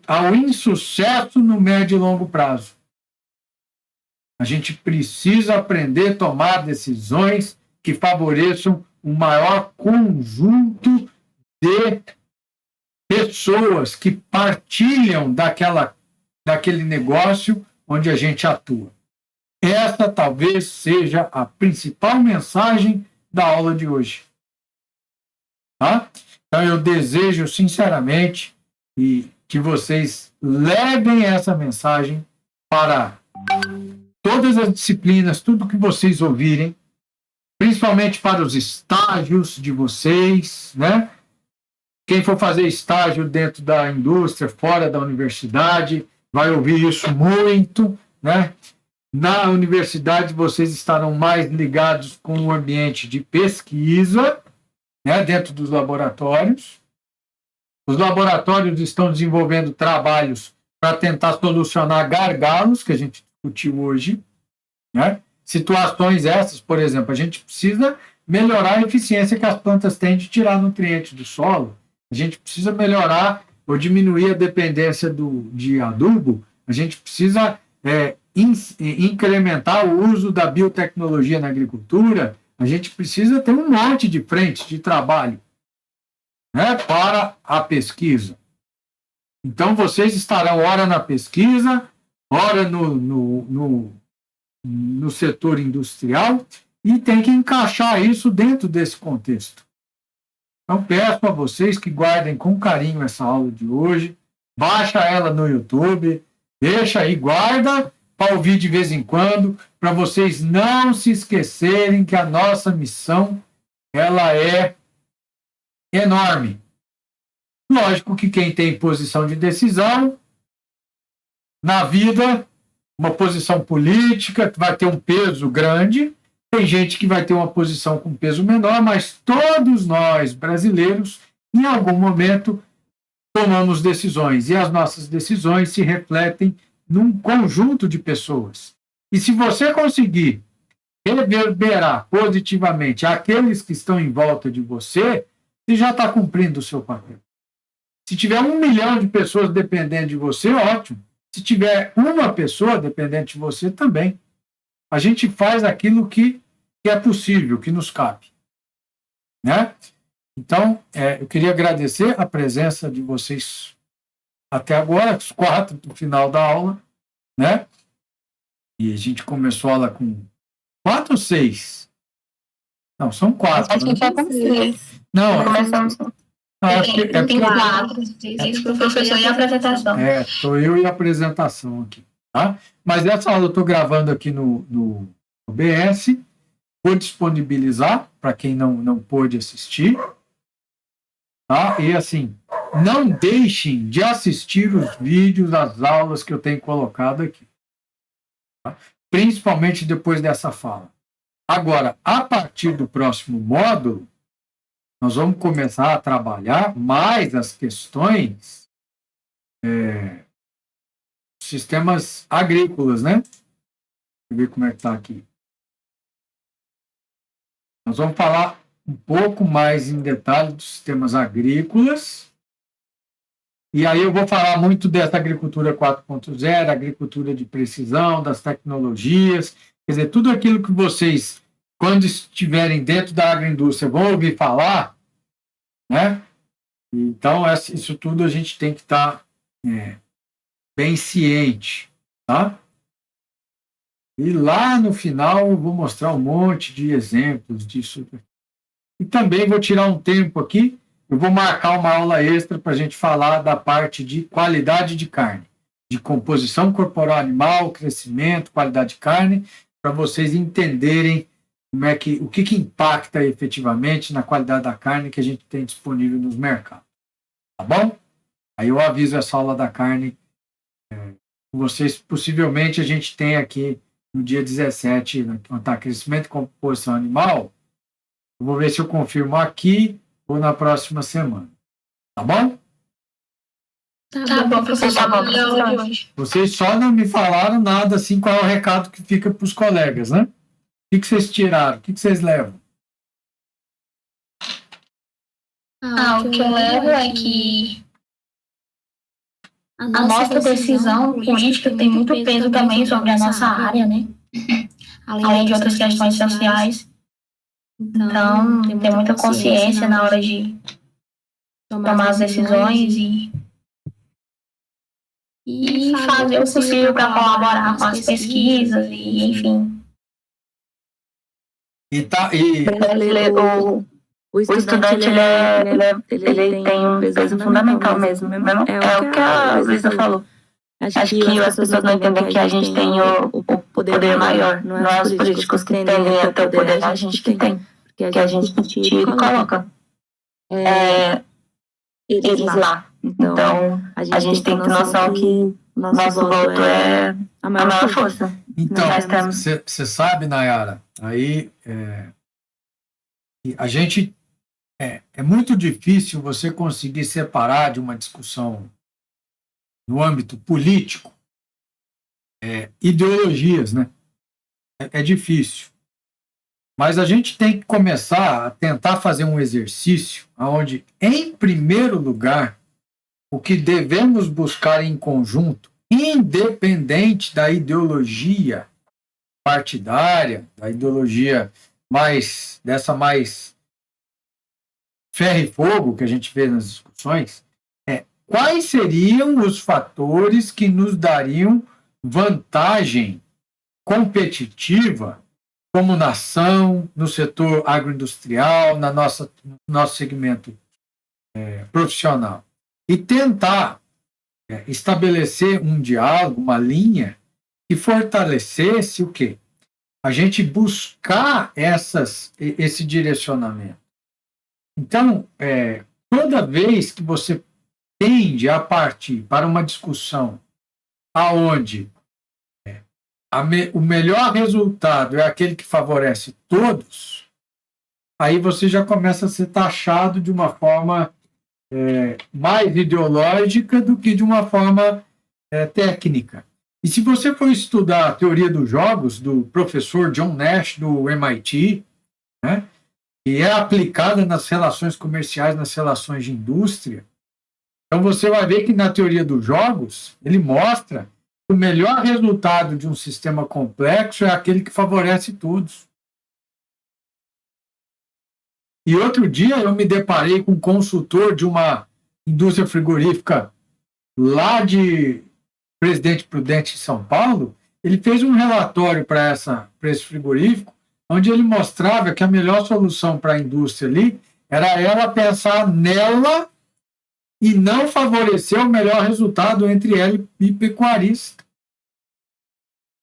ao insucesso no médio e longo prazo. A gente precisa aprender a tomar decisões que favoreçam o maior conjunto de pessoas que partilham daquele negócio onde a gente atua. Essa talvez seja a principal mensagem da aula de hoje. Tá? Então, eu desejo sinceramente que vocês levem essa mensagem para todas as disciplinas, tudo que vocês ouvirem, principalmente para os estágios de vocês, né? Quem for fazer estágio dentro da indústria, fora da universidade, vai ouvir isso muito, né? Na universidade, vocês estarão mais ligados com o ambiente de pesquisa, né? Dentro dos laboratórios. Os laboratórios estão desenvolvendo trabalhos para tentar solucionar gargalos, que a gente discutiu hoje, né? Situações essas, por exemplo, a gente precisa melhorar a eficiência que as plantas têm de tirar nutrientes do solo, a gente precisa melhorar ou diminuir a dependência de adubo, a gente precisa incrementar o uso da biotecnologia na agricultura, a gente precisa ter um monte de frentes de trabalho, né, para a pesquisa. Então, vocês estarão ora na pesquisa, ora no setor industrial, e tem que encaixar isso dentro desse contexto. Então, peço a vocês que guardem com carinho essa aula de hoje, baixa ela no YouTube, deixa aí, guarda para ouvir de vez em quando, para vocês não se esquecerem que a nossa missão, ela é enorme. Lógico que quem tem posição de decisão na vida, uma posição política, vai ter um peso grande, tem gente que vai ter uma posição com peso menor, mas todos nós, brasileiros, em algum momento, tomamos decisões, e as nossas decisões se refletem num conjunto de pessoas. E se você conseguir reverberar positivamente aqueles que estão em volta de você, você já está cumprindo o seu papel. Se tiver 1 milhão de pessoas dependendo de você, ótimo. Se tiver uma pessoa dependente de você, também. A gente faz aquilo que é possível, que nos cabe. Né? Então, eu queria agradecer a presença de vocês até agora, os 4 do final da aula, né? E a gente começou a aula com 4 ou 6? Não, são 4. Acho que já com 6. Não, Começamos. Tem 4. O professor e a apresentação. Sou eu e a apresentação aqui. Tá? Mas essa aula eu estou gravando aqui no OBS. Vou disponibilizar para quem não pôde assistir. Tá? E assim, não deixem de assistir os vídeos das aulas que eu tenho colocado aqui. Tá? Principalmente depois dessa fala. Agora, a partir do próximo módulo, nós vamos começar a trabalhar mais as questões sistemas agrícolas, né? Deixa eu ver como é que está aqui. Nós vamos falar um pouco mais em detalhe dos sistemas agrícolas. E aí eu vou falar muito dessa agricultura 4.0, agricultura de precisão, das tecnologias, quer dizer, tudo aquilo que vocês, quando estiverem dentro da agroindústria, vão ouvir falar, né? Então, isso tudo a gente tem que estar bem ciente, tá? E lá no final eu vou mostrar um monte de exemplos disso. E também vou tirar um tempo aqui, eu vou marcar uma aula extra para a gente falar da parte de qualidade de carne, de composição corporal animal, crescimento, qualidade de carne, para vocês entenderem o que impacta efetivamente na qualidade da carne que a gente tem disponível nos mercados. Tá bom? Aí eu aviso essa aula da carne com vocês. Possivelmente a gente tem aqui no dia 17, quando está crescimento e composição animal. Eu vou ver se eu confirmo aqui ou na próxima semana. Tá bom? Tá bom, professor. Tá bom, professor. Vocês só não me falaram nada assim, qual é o recado que fica para os colegas, né? O que vocês tiraram? O que vocês levam? O que eu levo é que a nossa decisão política tem muito peso também sobre a nossa área, né? Além de outras questões sociais. Então, ter muita consciência na hora de tomar as decisões e fazer o possível para colaborar com as pesquisas e, enfim. O estudante ele tem um peso fundamental mesmo. É o que a Luísa falou. Acho que as pessoas não entendem que a gente tem o poder maior. Não é os políticos que tendem a ter o poder, é a gente que tem. Que a gente tira e coloca eles lá. Então, a gente tem que ter noção que nosso voto é a maior força. Então, você sabe, Nayara, aí a gente... É muito difícil você conseguir separar de uma discussão no âmbito político ideologias, né? É difícil. Mas a gente tem que começar a tentar fazer um exercício onde, em primeiro lugar, o que devemos buscar em conjunto, independente da ideologia partidária, da ideologia mais ferro e fogo que a gente vê nas discussões, quais seriam os fatores que nos dariam vantagem competitiva como nação, no setor agroindustrial, no nosso segmento profissional. E tentar estabelecer um diálogo, uma linha que fortalecesse o quê? A gente buscar esse direcionamento. Então, toda vez que você tende a partir para uma discussão aonde o melhor resultado é aquele que favorece todos, aí você já começa a ser taxado de uma forma mais ideológica do que de uma forma técnica. E se você for estudar a teoria dos jogos do professor John Nash, do MIT, né, que é aplicada nas relações comerciais, nas relações de indústria, então você vai ver que na teoria dos jogos, ele mostra que o melhor resultado de um sistema complexo é aquele que favorece todos. E outro dia eu me deparei com um consultor de uma indústria frigorífica lá de Presidente Prudente, em São Paulo. Ele fez um relatório para esse frigorífico, onde ele mostrava que a melhor solução para a indústria ali era ela pensar nela e não favorecer o melhor resultado entre ela e pecuarista.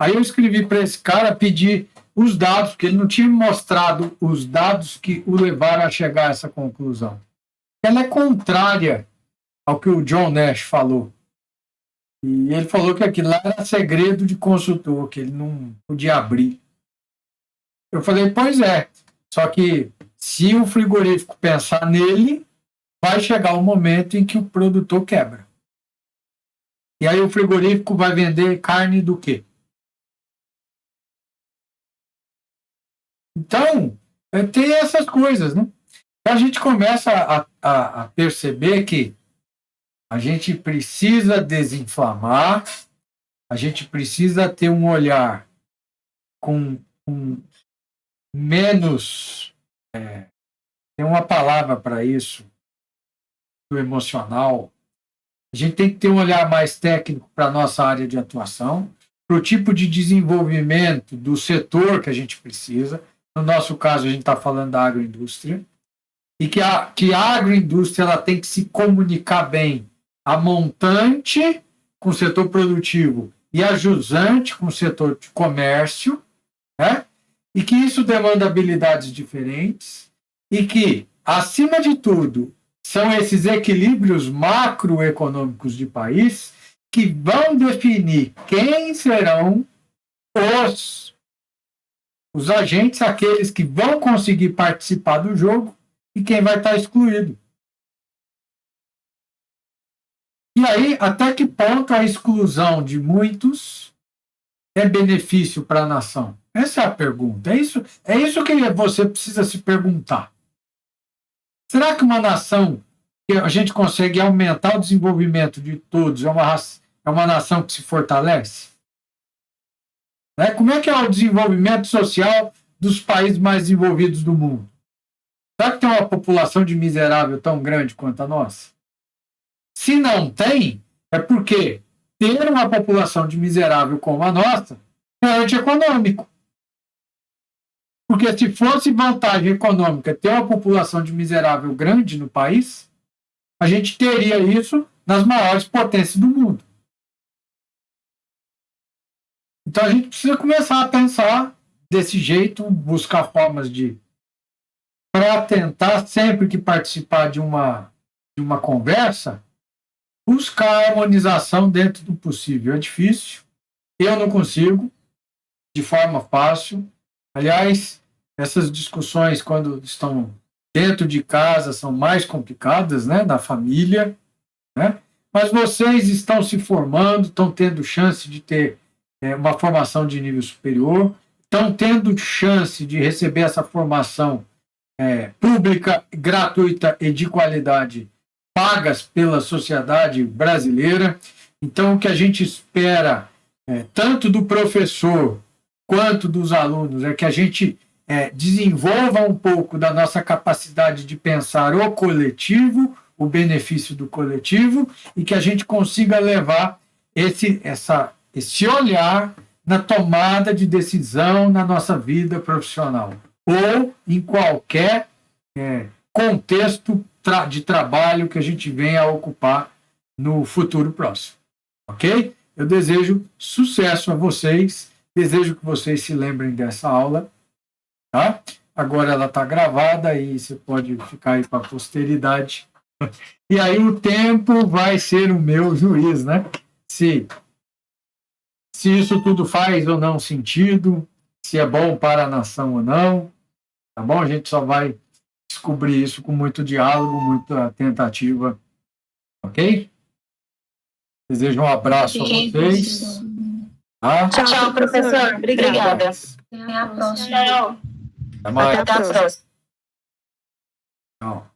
Aí eu escrevi para esse cara pedir os dados, porque ele não tinha mostrado os dados que o levaram a chegar a essa conclusão. Ela é contrária ao que o John Nash falou. E ele falou que aquilo lá era segredo de consultor, que ele não podia abrir. Eu falei, pois é, só que se o frigorífico pensar nele, vai chegar o momento em que o produtor quebra. E aí o frigorífico vai vender carne do quê? Então, tem essas coisas, né? A gente começa a perceber que a gente precisa desinflamar, a gente precisa ter um olhar com menos... tem uma palavra para isso, do emocional. A gente tem que ter um olhar mais técnico para a nossa área de atuação, para o tipo de desenvolvimento do setor que a gente precisa. No nosso caso, a gente está falando da agroindústria. E que a agroindústria ela tem que se comunicar bem a montante com o setor produtivo e a jusante com o setor de comércio, né? E que isso demanda habilidades diferentes e que, acima de tudo, são esses equilíbrios macroeconômicos de país que vão definir quem serão os agentes, aqueles que vão conseguir participar do jogo e quem vai estar excluído. E aí, até que ponto a exclusão de muitos é benefício para a nação? Essa é a pergunta. É isso que você precisa se perguntar. Será que uma nação que a gente consegue aumentar o desenvolvimento de todos é uma nação que se fortalece? Né? Como é que é o desenvolvimento social dos países mais desenvolvidos do mundo? Será que tem uma população de miserável tão grande quanto a nossa? Se não tem, é porque ter uma população de miserável como a nossa é antieconômico. Porque se fosse vantagem econômica ter uma população de miserável grande no país, a gente teria isso nas maiores potências do mundo. Então a gente precisa começar a pensar desse jeito, buscar formas para tentar, sempre que participar de uma conversa, buscar a harmonização dentro do possível. É difícil, eu não consigo, de forma fácil. Aliás, essas discussões, quando estão dentro de casa, são mais complicadas, né, na família, né? Mas vocês estão se formando, estão tendo chance de ter uma formação de nível superior, estão tendo chance de receber essa formação pública, gratuita e de qualidade, pagas pela sociedade brasileira. Então, o que a gente espera, tanto do professor quanto dos alunos, é que a gente desenvolva um pouco da nossa capacidade de pensar o coletivo, o benefício do coletivo, e que a gente consiga levar esse olhar na tomada de decisão na nossa vida profissional, ou em qualquer contexto de trabalho que a gente venha a ocupar no futuro próximo. Ok? Eu desejo sucesso a vocês, desejo que vocês se lembrem dessa aula. Tá? Agora ela está gravada e você pode ficar aí para a posteridade. E aí o tempo vai ser o meu juiz, né? Se isso tudo faz ou não sentido, se é bom para a nação ou não, tá bom? A gente só vai descobrir isso com muito diálogo, muita tentativa. Ok? Desejo um abraço a vocês. Tá? Tchau, professor. Obrigada. Até a próxima. Até mais. Até a próxima. Tchau.